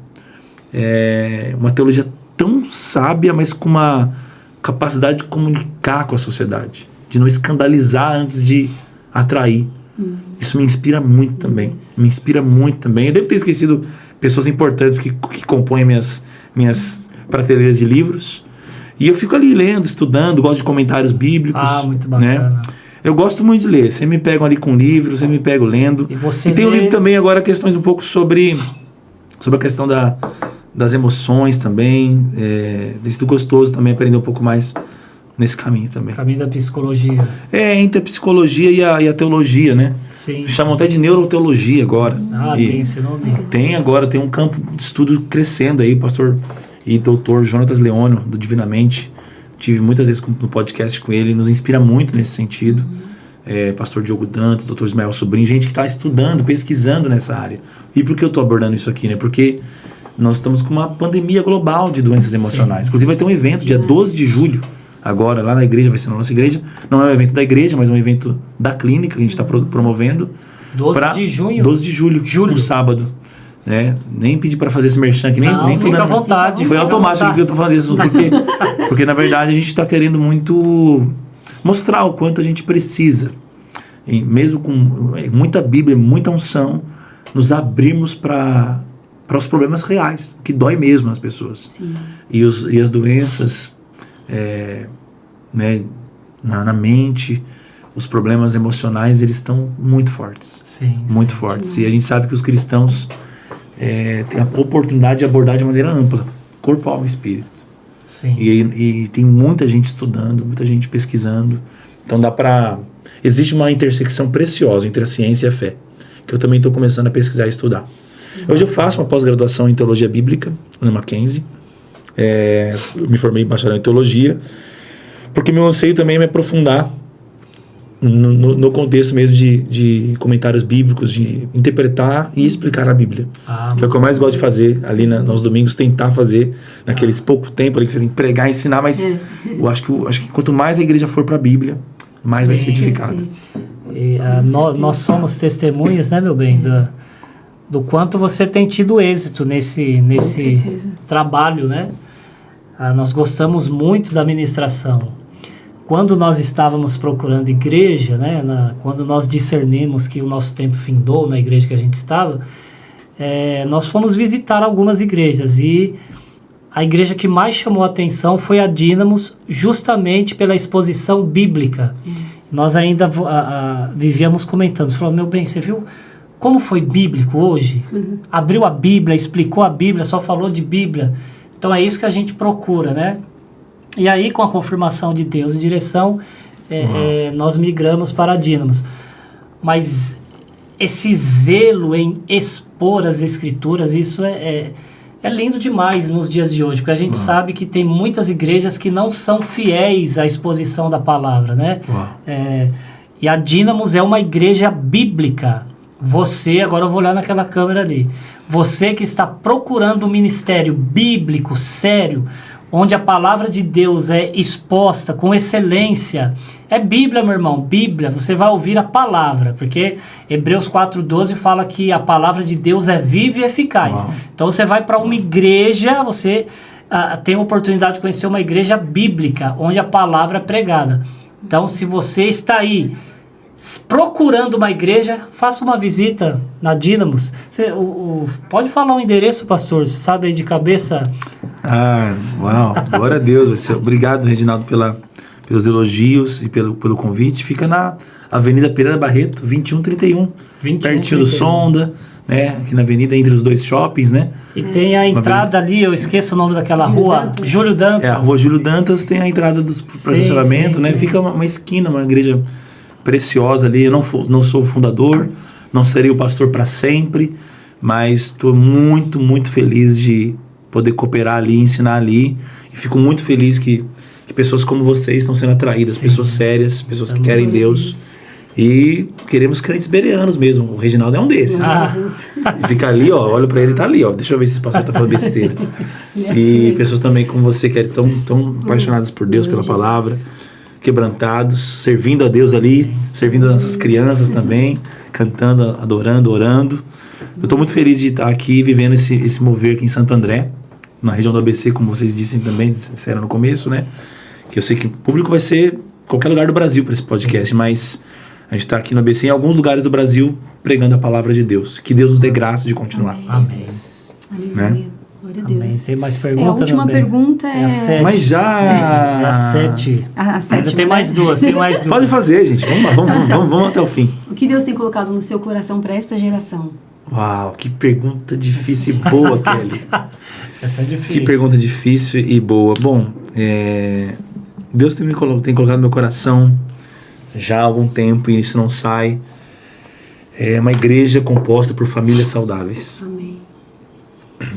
uma teologia tão sábia, mas com uma capacidade de comunicar com a sociedade, de não escandalizar antes de atrair. Isso me inspira muito também. Me inspira muito também. Eu devo ter esquecido pessoas importantes que compõem minhas prateleiras de livros. E eu fico ali lendo, estudando, gosto de comentários bíblicos. Muito bacana. Né? Eu gosto muito de ler. Sempre me pegam ali com livros, sempre me pego lendo. E tenho lido também agora questões um pouco sobre a questão das emoções também. Tem sido gostoso também aprender um pouco mais nesse caminho também. Caminho da psicologia. Entre a psicologia e a teologia, né? Sim. Chamam até de neuroteologia agora. Tem esse nome. Tem um campo de estudo crescendo aí, pastor e doutor Jonatas Leônio, do Divinamente. Tive muitas vezes no podcast com ele, nos inspira muito nesse sentido. Pastor Diogo Dantas, doutor Ismael Sobrinho, gente que está estudando, pesquisando nessa área. E por que eu estou abordando isso aqui, né? Porque nós estamos com uma pandemia global de doenças emocionais. Sim. Inclusive vai ter um evento dia 12 de julho, agora lá na igreja, vai ser na nossa igreja. Não é um evento da igreja, mas é um evento da clínica que a gente está promovendo. 12 de junho? 12 de julho, um sábado. Né? Nem pedi para fazer esse merchan aqui, nem fica à vontade. Foi automático que eu tô falando isso, porque na verdade a gente está querendo muito mostrar o quanto a gente precisa, e mesmo com muita Bíblia, muita unção, nos abrirmos para os problemas reais, que dói mesmo nas pessoas. Sim. E as doenças né, na mente, os problemas emocionais, eles estão muito fortes. Sim, muito fortes. E a gente sabe que os cristãos têm a oportunidade de abordar de maneira ampla, corpo, alma e espírito. Sim. E tem muita gente estudando, muita gente pesquisando. Então existe uma intersecção preciosa entre a ciência e a fé, que eu também estou começando a pesquisar e estudar. Hoje eu faço uma pós-graduação em Teologia Bíblica, na Mackenzie. Eu me formei em bacharel em Teologia, porque meu anseio também é me aprofundar no contexto mesmo de comentários bíblicos, de interpretar e explicar a Bíblia. Que é o que eu mais gosto de fazer ali nos domingos, tentar fazer naqueles pouco tempo ali que você tem que pregar e ensinar, mas eu acho que quanto mais a igreja for para a Bíblia, mais vai ser edificada. E, nós somos testemunhas, né, meu bem, do quanto você tem tido êxito nesse trabalho, né? Nós gostamos muito da ministração. Quando nós estávamos procurando igreja, né, quando nós discernimos que o nosso tempo findou na igreja que a gente estava, nós fomos visitar algumas igrejas, e a igreja que mais chamou a atenção foi a Dínamos, justamente pela exposição bíblica. Nós ainda vivíamos comentando, falando, meu bem, você viu como foi bíblico hoje? Abriu a Bíblia, explicou a Bíblia, só falou de Bíblia. Então é isso que a gente procura, né? E aí, com a confirmação de Deus e direção, nós migramos para a Dínamos. Mas esse zelo em expor as Escrituras, isso é lindo demais nos dias de hoje, porque a gente sabe que tem muitas igrejas que não são fiéis à exposição da palavra, né? E a Dínamos é uma igreja bíblica. Você, agora eu vou olhar naquela câmera ali, você que está procurando um ministério bíblico, sério, onde a palavra de Deus é exposta com excelência, é Bíblia, meu irmão, Bíblia, você vai ouvir a palavra, porque Hebreus 4:12 fala que a palavra de Deus é viva e eficaz. Então você vai para uma igreja, você tem a oportunidade de conhecer uma igreja bíblica, onde a palavra é pregada. Então, se você está aí procurando uma igreja, faça uma visita na Dínamos. Pode falar um endereço, pastor? Você sabe aí de cabeça? Uau, glória a Deus. Obrigado, Reginaldo, pelos elogios e pelo convite. Fica na Avenida Pereira Barreto, 2131, pertinho do Sonda, né? Aqui na avenida, entre os dois shoppings, né? E tem a entrada ali, eu esqueço o nome daquela rua, Júlio Dantas. A rua Júlio Dantas tem a entrada do estacionamento, né? Fica uma esquina, uma igreja preciosa ali. Eu não sou o fundador, não serei o pastor para sempre, mas estou muito, muito feliz de poder cooperar ali, ensinar ali, e fico muito feliz que pessoas como vocês estão sendo atraídas, pessoas sérias, pessoas que querem Deus, e queremos crentes bereanos mesmo. O Reginaldo é um desses. E fica ali, olho para ele, tá ali, deixa eu ver se esse pastor tá falando besteira. E pessoas também como você, que tão apaixonadas por Deus, pela palavra, quebrantados, servindo a Deus ali, servindo as nossas crianças também, cantando, adorando, orando. Eu estou muito feliz de estar aqui vivendo esse mover aqui em Santo André, na região do ABC, como vocês disseram no começo, né? Que eu sei que o público vai ser qualquer lugar do Brasil para esse podcast, mas a gente está aqui no ABC, em alguns lugares do Brasil, pregando a palavra de Deus. Que Deus nos dê graça de continuar. Amém. Né? Glória a Deus. Amém. Tem mais perguntas? A última pergunta é... a 7. Mas já... É a 7. A 7. Tem mais duas, Pode fazer, gente. Vamos até o fim. O que Deus tem colocado no seu coração para esta geração? Uau, que pergunta difícil e boa, Kelly. Essa é difícil. Que pergunta difícil e boa. Bom, Deus tem colocado no meu coração já há algum tempo, e isso não sai. É uma igreja composta por famílias saudáveis. Amém.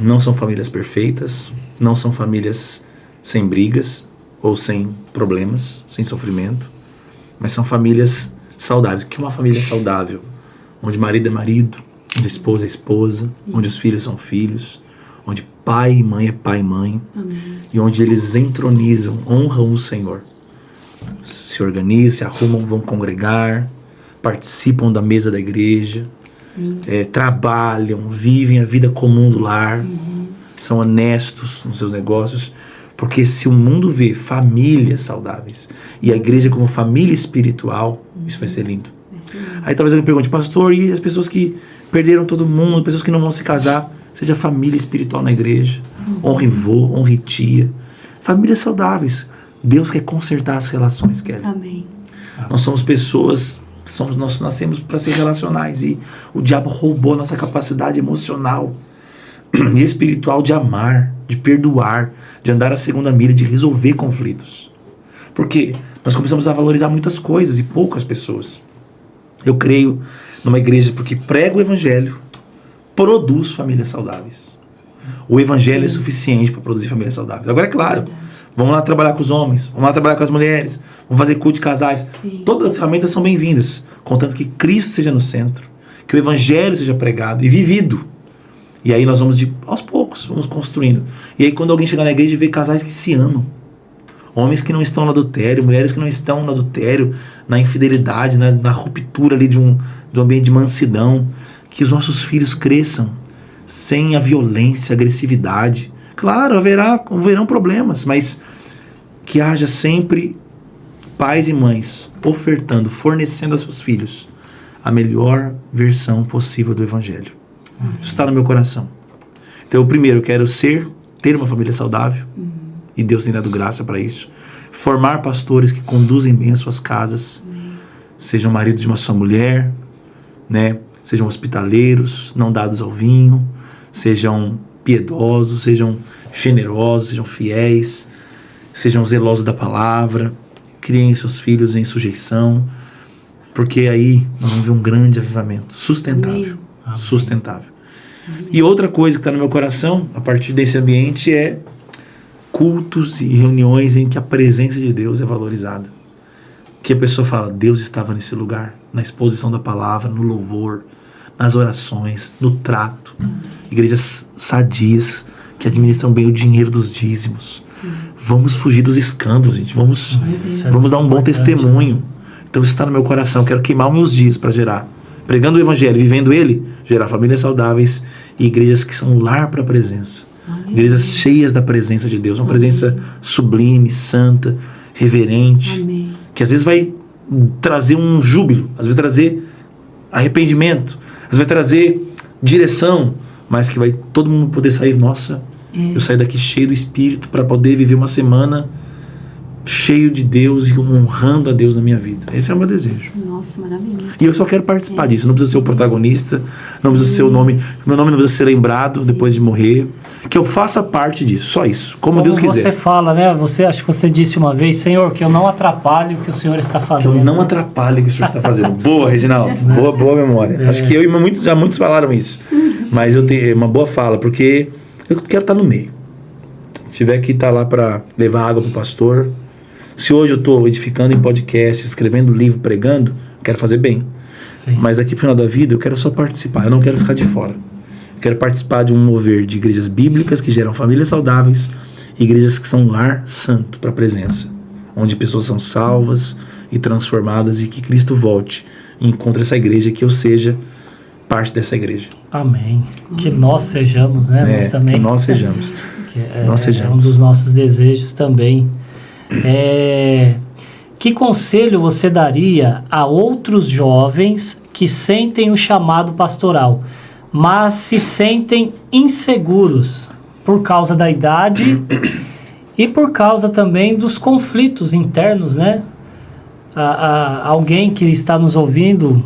Não são famílias perfeitas, não são famílias sem brigas ou sem problemas, sem sofrimento, mas são famílias saudáveis. O que é uma família saudável? Onde marido é marido, onde a esposa é esposa, onde os filhos são filhos, onde pai e mãe é pai e mãe, e onde eles entronizam, honram o Senhor. Se organizam, se arrumam, vão congregar, participam da mesa da igreja, trabalham, vivem a vida comum do lar, são honestos nos seus negócios, porque se o mundo vê famílias saudáveis e a igreja como família espiritual, isso vai ser lindo. Aí talvez eu me pergunte, pastor, e as pessoas que perderam todo mundo, pessoas que não vão se casar? Seja família espiritual na igreja, honre vô, honre tia, famílias saudáveis. Deus quer consertar as relações, Kelly. Amém. Nós somos pessoas, nós nascemos para ser relacionais e o diabo roubou a nossa capacidade emocional e espiritual de amar, de perdoar, de andar a segunda milha, de resolver conflitos. Porque nós começamos a valorizar muitas coisas e poucas pessoas. Eu creio numa igreja porque prega o evangelho, produz famílias saudáveis. O evangelho é suficiente para produzir famílias saudáveis. Agora, é claro, vamos lá trabalhar com os homens, vamos lá trabalhar com as mulheres, vamos fazer culto de casais. Todas as ferramentas são bem-vindas, contanto que Cristo seja no centro, que o evangelho seja pregado e vivido. E aí nós vamos, aos poucos, vamos construindo. E aí quando alguém chegar na igreja e ver casais que se amam, homens que não estão no adultério, mulheres que não estão no adultério, na infidelidade, na ruptura ali de um ambiente de mansidão, que os nossos filhos cresçam sem a violência, a agressividade. Claro, haverão problemas, mas que haja sempre pais e mães ofertando, fornecendo a seus filhos a melhor versão possível do evangelho. Isso está no meu coração. Então, primeiro, eu quero ter uma família saudável, e Deus tem dado graça para isso. Formar pastores que conduzem bem as suas casas, sejam maridos de uma só mulher, né? Sejam hospitaleiros, não dados ao vinho, sejam piedosos, sejam generosos, sejam fiéis, sejam zelosos da palavra, criem seus filhos em sujeição, porque aí nós vamos ver um grande avivamento sustentável. Amém. Sustentável. Amém. E outra coisa que está no meu coração, a partir desse ambiente, é cultos e reuniões em que a presença de Deus é valorizada. Que a pessoa fala, Deus estava nesse lugar, na exposição da palavra, no louvor, nas orações, no trato. Igrejas sadias, que administram bem o dinheiro dos dízimos. Sim. Vamos fugir dos escândalos, gente. Vamos dar um bom testemunho. Então isso está no meu coração. Quero queimar os meus dias para gerar, pregando o evangelho, vivendo ele, gerar famílias saudáveis e igrejas que são lar para a presença. Amém. Igrejas cheias da presença de Deus. Uma presença sublime, santa, reverente. Amém. Que às vezes vai trazer um júbilo, às vezes trazer arrependimento, às vezes vai trazer direção, mas que vai todo mundo poder sair, nossa, eu saí daqui cheio do Espírito para poder viver uma semana cheio de Deus e honrando a Deus na minha vida. Esse é o meu desejo. Nossa, maravilha. E eu só quero participar disso. Não precisa ser o protagonista, não precisa ser o nome, meu nome não precisa ser lembrado depois de morrer. Que eu faça parte disso, só isso. Como Deus quiser. Você fala, né? Acho que você disse uma vez, Senhor, que eu não atrapalhe o que o Senhor está fazendo. Que eu não atrapalhe o que o Senhor está fazendo. Boa, Reginaldo. Boa memória. Acho que eu e muitos falaram isso. Mas eu tenho uma boa fala, porque eu quero estar no meio. Se tiver que estar lá para levar água para o pastor. Se hoje eu estou edificando em podcast, escrevendo livro, pregando, quero fazer bem. Sim. Mas daqui para o final da vida eu quero só participar, eu não quero ficar de fora. Eu quero participar de um mover de igrejas bíblicas que geram famílias saudáveis, e igrejas que são um lar santo para a presença, onde pessoas são salvas e transformadas e que Cristo volte e encontre essa igreja, que eu seja parte dessa igreja. Amém. Que nós sejamos, né? Nós também. Que nós sejamos. Nós sejamos. É um dos nossos desejos também. Que conselho você daria a outros jovens que sentem o chamado pastoral, mas se sentem inseguros por causa da idade e por causa também dos conflitos internos, né? Alguém que está nos ouvindo,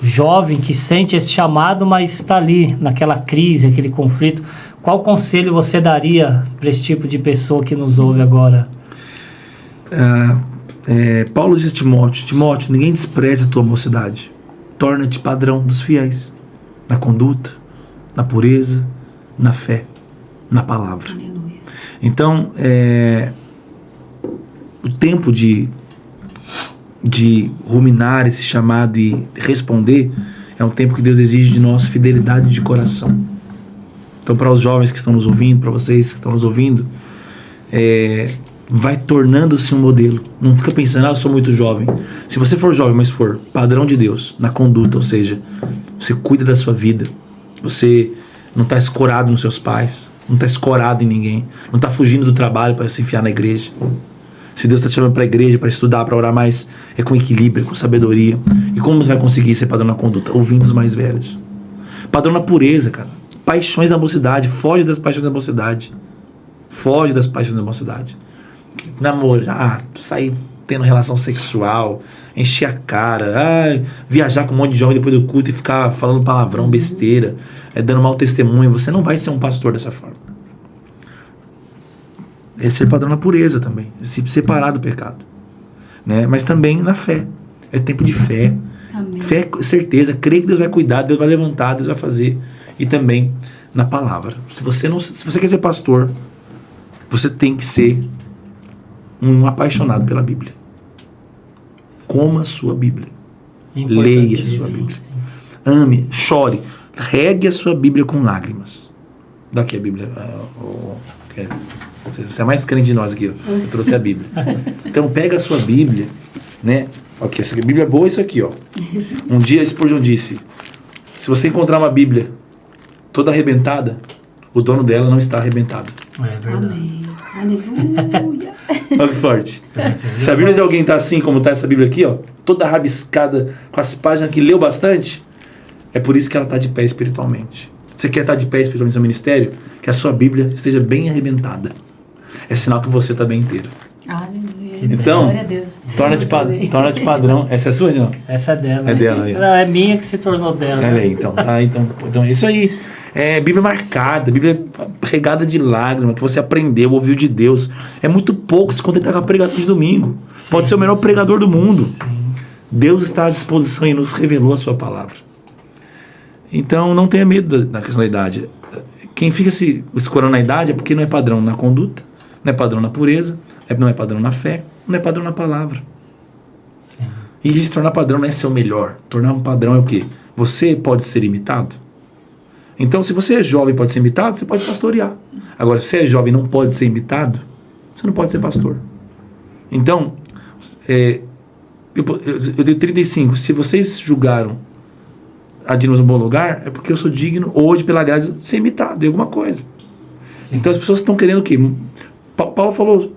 jovem, que sente esse chamado, mas está ali naquela crise, aquele conflito. Qual conselho você daria para esse tipo de pessoa que nos ouve agora? Paulo diz a Timóteo, ninguém despreze a tua mocidade, torna-te padrão dos fiéis, na conduta, na pureza, na fé, na palavra. Aleluia. Então, o tempo de ruminar esse chamado e responder é um tempo que Deus exige de nós fidelidade de coração. Então, para os jovens que estão nos ouvindo, para vocês que estão nos ouvindo, vai tornando-se um modelo. Não fica pensando, eu sou muito jovem. Se você for jovem, mas for padrão de Deus na conduta, ou seja, você cuida da sua vida, você não está escorado nos seus pais, não está escorado em ninguém, não está fugindo do trabalho para se enfiar na igreja. Se Deus está te chamando para a igreja, para estudar, para orar mais, é com equilíbrio, com sabedoria. E como você vai conseguir ser padrão na conduta? Ouvindo os mais velhos. Padrão na pureza, cara. Paixões da mocidade. Foge das paixões da mocidade. Foge das paixões da mocidade. Namorar, sair tendo relação sexual, encher a cara, viajar com um monte de jovem depois do culto e ficar falando palavrão, besteira, dando mau testemunho. Você não vai ser um pastor dessa forma. É ser padrão na pureza também, é se separar do pecado, né? Mas também na fé. É tempo de fé. Amém. Fé, certeza, crer que Deus vai cuidar, Deus vai levantar, Deus vai fazer. E também na palavra. Se você quer ser pastor, você tem que ser um apaixonado pela Bíblia. Coma a sua Bíblia. Leia a sua Bíblia. Ame, chore. Regue a sua Bíblia com lágrimas. Daqui a Bíblia. Você é mais crente de nós aqui, ó. Eu trouxe a Bíblia. Então pega a sua Bíblia, né? Ok, essa Bíblia é boa, isso aqui, ó. Um dia Spurgeon disse: se você encontrar uma Bíblia toda arrebentada, o dono dela não está arrebentado. É verdade. Amém. Aleluia. Olha que forte. Se a Bíblia de alguém está assim, como está essa Bíblia aqui, ó, toda rabiscada, com as páginas que leu bastante, é por isso que ela está de pé espiritualmente. Você quer estar de pé espiritualmente no seu ministério? Que a sua Bíblia esteja bem arrebentada. É sinal que você está bem inteiro. Aleluia. Então, glória a Deus. torna-te padrão. Essa é sua, não? Essa é dela. É dela aí. Não, é minha que se tornou dela. Olha aí, então. Tá, então é isso aí. É Bíblia marcada, Bíblia regada de lágrimas, que você aprendeu, ouviu de Deus. É muito pouco se contentar com a pregação de domingo. Sim, pode ser o melhor pregador do mundo. Sim. Deus está à disposição e nos revelou a sua palavra. Então, não tenha medo da questão da idade. Quem fica se escorando na idade é porque não é padrão na conduta, não é padrão na pureza, não é padrão na fé, não é padrão na palavra. Sim. E se tornar padrão não é ser o melhor. Tornar um padrão é o quê? Você pode ser imitado. Então, se você é jovem e pode ser imitado, você pode pastorear. Agora, se você é jovem e não pode ser imitado, você não pode ser pastor. Então, eu tenho 35. Se vocês julgaram a Dinos um bom lugar, é porque eu sou digno, hoje, pela graça, de ser imitado em alguma coisa. Sim. Então, as pessoas estão querendo o quê? Paulo falou,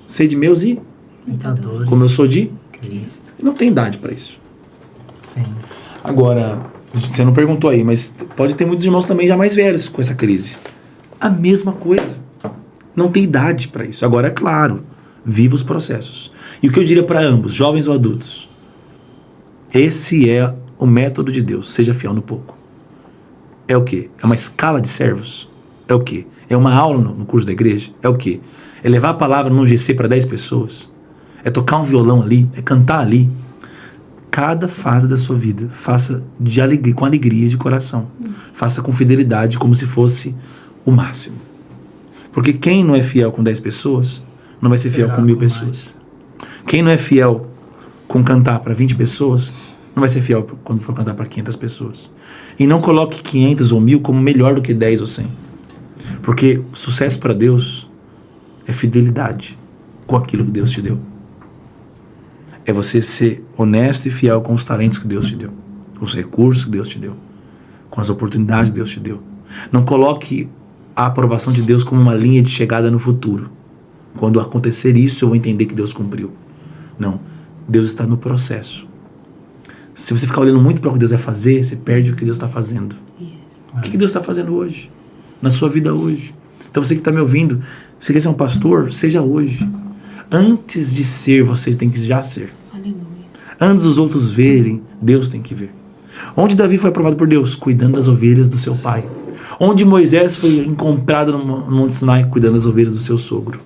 sei de meus e Imitadores. como eu sou de Cristo. não tem idade para isso. Sim. Agora, você não perguntou aí, mas pode ter muitos irmãos também já mais velhos com essa crise. A mesma coisa. Não tem idade para isso. Agora, é claro, viva os processos. E o que eu diria para ambos, jovens ou adultos? Esse é o método de Deus. Seja fiel no pouco. É o quê? É uma escala de servos? É o quê? É uma aula no curso da igreja? É o quê? É levar a palavra num GC para 10 pessoas? É tocar um violão ali? É cantar ali? Cada fase da sua vida, faça de alegria, com alegria de coração. Faça com fidelidade, como se fosse o máximo. Porque quem não é fiel com 10 pessoas, não vai ser fiel com 1000 pessoas. Quem não é fiel com cantar para 20 pessoas, não vai ser fiel quando for cantar para 500 pessoas. E não coloque 500 ou 1000 como melhor do que 10 ou 100. Porque sucesso para Deus é fidelidade com aquilo que Deus te deu. É você ser honesto e fiel com os talentos que Deus te deu, com os recursos que Deus te deu, com as oportunidades que Deus te deu. Não coloque a aprovação de Deus como uma linha de chegada no futuro. Quando acontecer isso, eu vou entender que Deus cumpriu. Não. Deus está no processo. Se você ficar olhando muito para o que Deus vai fazer, você perde o que Deus está fazendo. O que Deus está fazendo hoje? Na sua vida hoje. Então você que está me ouvindo, você quer ser um pastor? Seja hoje. Antes de ser, você tem que já ser. Aleluia. Antes dos outros verem, Deus tem que ver. Onde Davi foi aprovado por Deus? Cuidando das ovelhas do seu pai. Onde Moisés foi encontrado no Monte Sinai? Cuidando das ovelhas do seu sogro.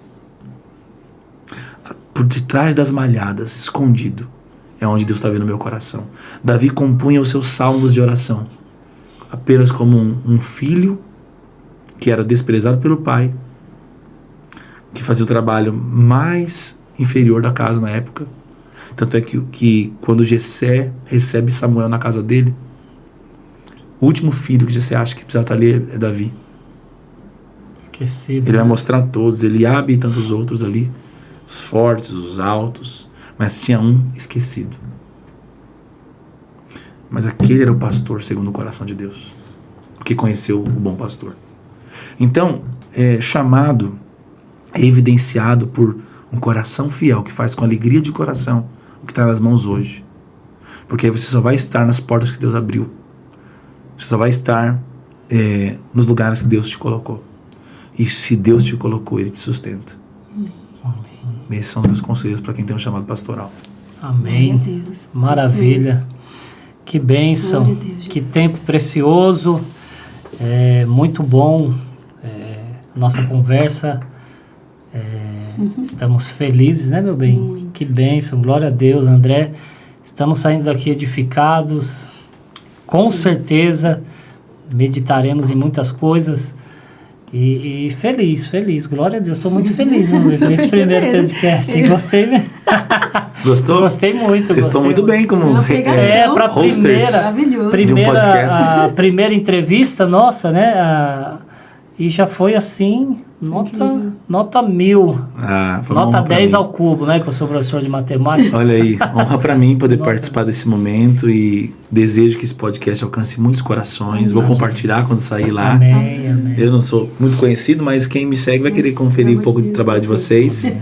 Por detrás das malhadas, escondido, é onde Deus está vendo o meu coração. Davi compunha os seus salmos de oração apenas como um filho que era desprezado pelo pai, que fazia o trabalho mais inferior da casa na época. Tanto é que quando Jessé recebe Samuel na casa dele, o último filho que Jessé acha que precisa estar ali é Davi. Esquecido. Ele vai mostrar a todos. Eliabe e tantos outros ali, os fortes, os altos, mas tinha um esquecido. Mas aquele era o pastor segundo o coração de Deus, porque conheceu o bom pastor. Então, chamado é evidenciado por um coração fiel, que faz com alegria de coração o que está nas mãos hoje. Porque aí você só vai estar nas portas que Deus abriu. Você só vai estar nos lugares que Deus te colocou. E se Deus te colocou, Ele te sustenta. Amém. Esses são os meus conselhos para quem tem um chamado pastoral. Amém. Deus, Maravilha. precioso. Que bênção. Glória a Deus, Que Jesus. tempo precioso. Muito bom. Nossa conversa. Estamos felizes, né, meu bem? Muito. Que bênção. Glória a Deus, André. Estamos saindo daqui edificados. Com certeza meditaremos em muitas coisas. E feliz. Glória a Deus. Estou muito feliz nesse primeiro podcast. Gostei, né? Gostou? Gostei muito. Vocês estão muito bem como Uma pregação. Para hosters Maravilhoso. de um podcast. a primeira entrevista nossa, né? E já foi assim, nota 1000. Foi uma Nota honra pra 10 mim. ao cubo, né? Que eu sou professor de matemática. Olha aí, honra para mim poder Nota. participar desse momento e desejo que esse podcast alcance muitos corações. Vou compartilhar quando sair lá. Amém. Eu não sou muito conhecido, mas quem me segue vai querer conferir um pouco do trabalho de vocês.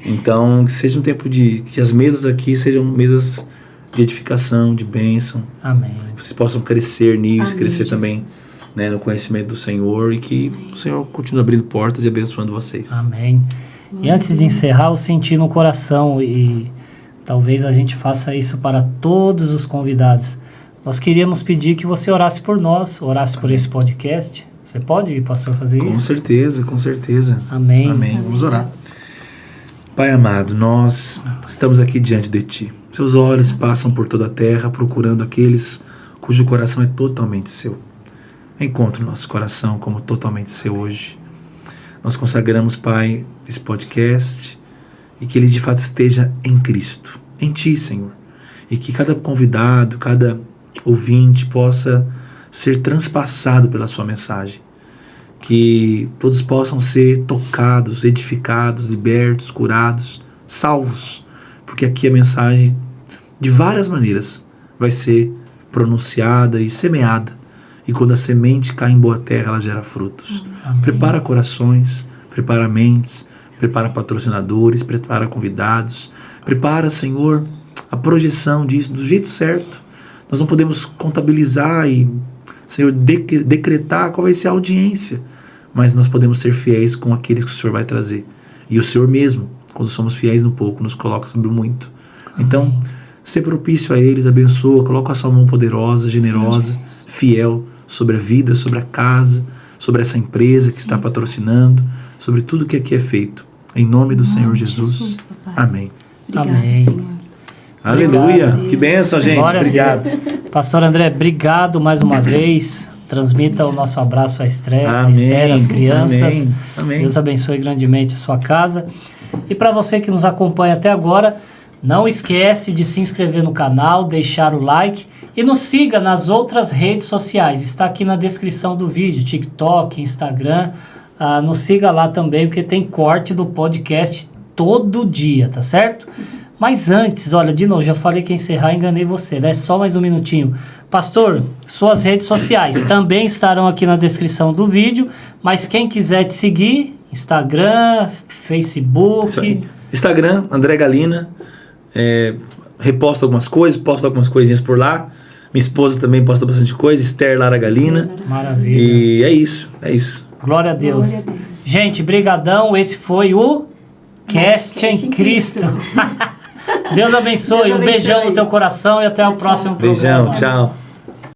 Então, que seja um tempo que as mesas aqui sejam mesas de edificação, de bênção. Amém. Vocês possam crescer nisso, Amém, crescer Jesus. também, né, no conhecimento do Senhor e que o Senhor continue abrindo portas e abençoando vocês. Amém. E antes de encerrar, eu senti no coração, e talvez a gente faça isso para todos os convidados. Nós queríamos pedir que você orasse por nós, orasse por esse podcast. Você pode, pastor, fazer Com isso? certeza, com certeza. Amém. Amém. Vamos orar. Pai amado, nós estamos aqui diante de Ti. Seus olhos passam por toda a terra, procurando aqueles cujo coração é totalmente seu. Encontre o nosso coração como totalmente seu hoje. Nós consagramos, Pai, esse podcast e que ele de fato esteja em Cristo, em Ti, Senhor. E que cada convidado, cada ouvinte possa ser transpassado pela Sua mensagem. Que todos possam ser tocados, edificados, libertos, curados, salvos. Porque aqui a mensagem, de várias maneiras, vai ser pronunciada e semeada. E quando a semente cai em boa terra, ela gera frutos. Amém. Prepara corações, prepara mentes, prepara patrocinadores, prepara convidados. Prepara, Senhor, a projeção disso do jeito certo. Nós não podemos contabilizar e, Senhor, decretar qual vai ser a audiência, mas nós podemos ser fiéis com aqueles que o Senhor vai trazer. E o Senhor mesmo, quando somos fiéis no pouco, nos coloca sobre o muito. Então, ser propício a eles, abençoa, coloca a sua mão poderosa, generosa, fiel sobre a vida, sobre a casa, sobre essa empresa que está patrocinando, sobre tudo que aqui é feito. Em nome do Senhor Jesus. Amém. Obrigada, Amém. Senhor. Aleluia. Obrigado. Que bênção, gente. Glória a Obrigado. Deus. Pastor André, obrigado mais uma vez. Transmita o nosso abraço à Esther, às crianças. Amém. Amém. Deus abençoe grandemente a sua casa. E para você que nos acompanha até agora, não esquece de se inscrever no canal, deixar o like e nos siga nas outras redes sociais. Está aqui na descrição do vídeo, TikTok, Instagram. Nos siga lá também, porque tem corte do podcast todo dia, tá certo? Mas antes, olha, de novo, já falei que ia encerrar, enganei você, né? Só mais um minutinho. Pastor, suas redes sociais também estarão aqui na descrição do vídeo, mas quem quiser te seguir, Instagram, Isso Facebook... aí. Instagram, André Galina. Reposto algumas coisas, posto algumas coisinhas por lá. Minha esposa também posta bastante coisa, Esther Lara Galina. Maravilha. E é isso, é isso. Glória a Deus. Glória a Deus. Gente, brigadão. Esse foi o Cast em Cristo. Deus abençoe. Deus Um beijão abençoe. no teu coração e até Tchau, o próximo tchau. programa. Beijão, tchau.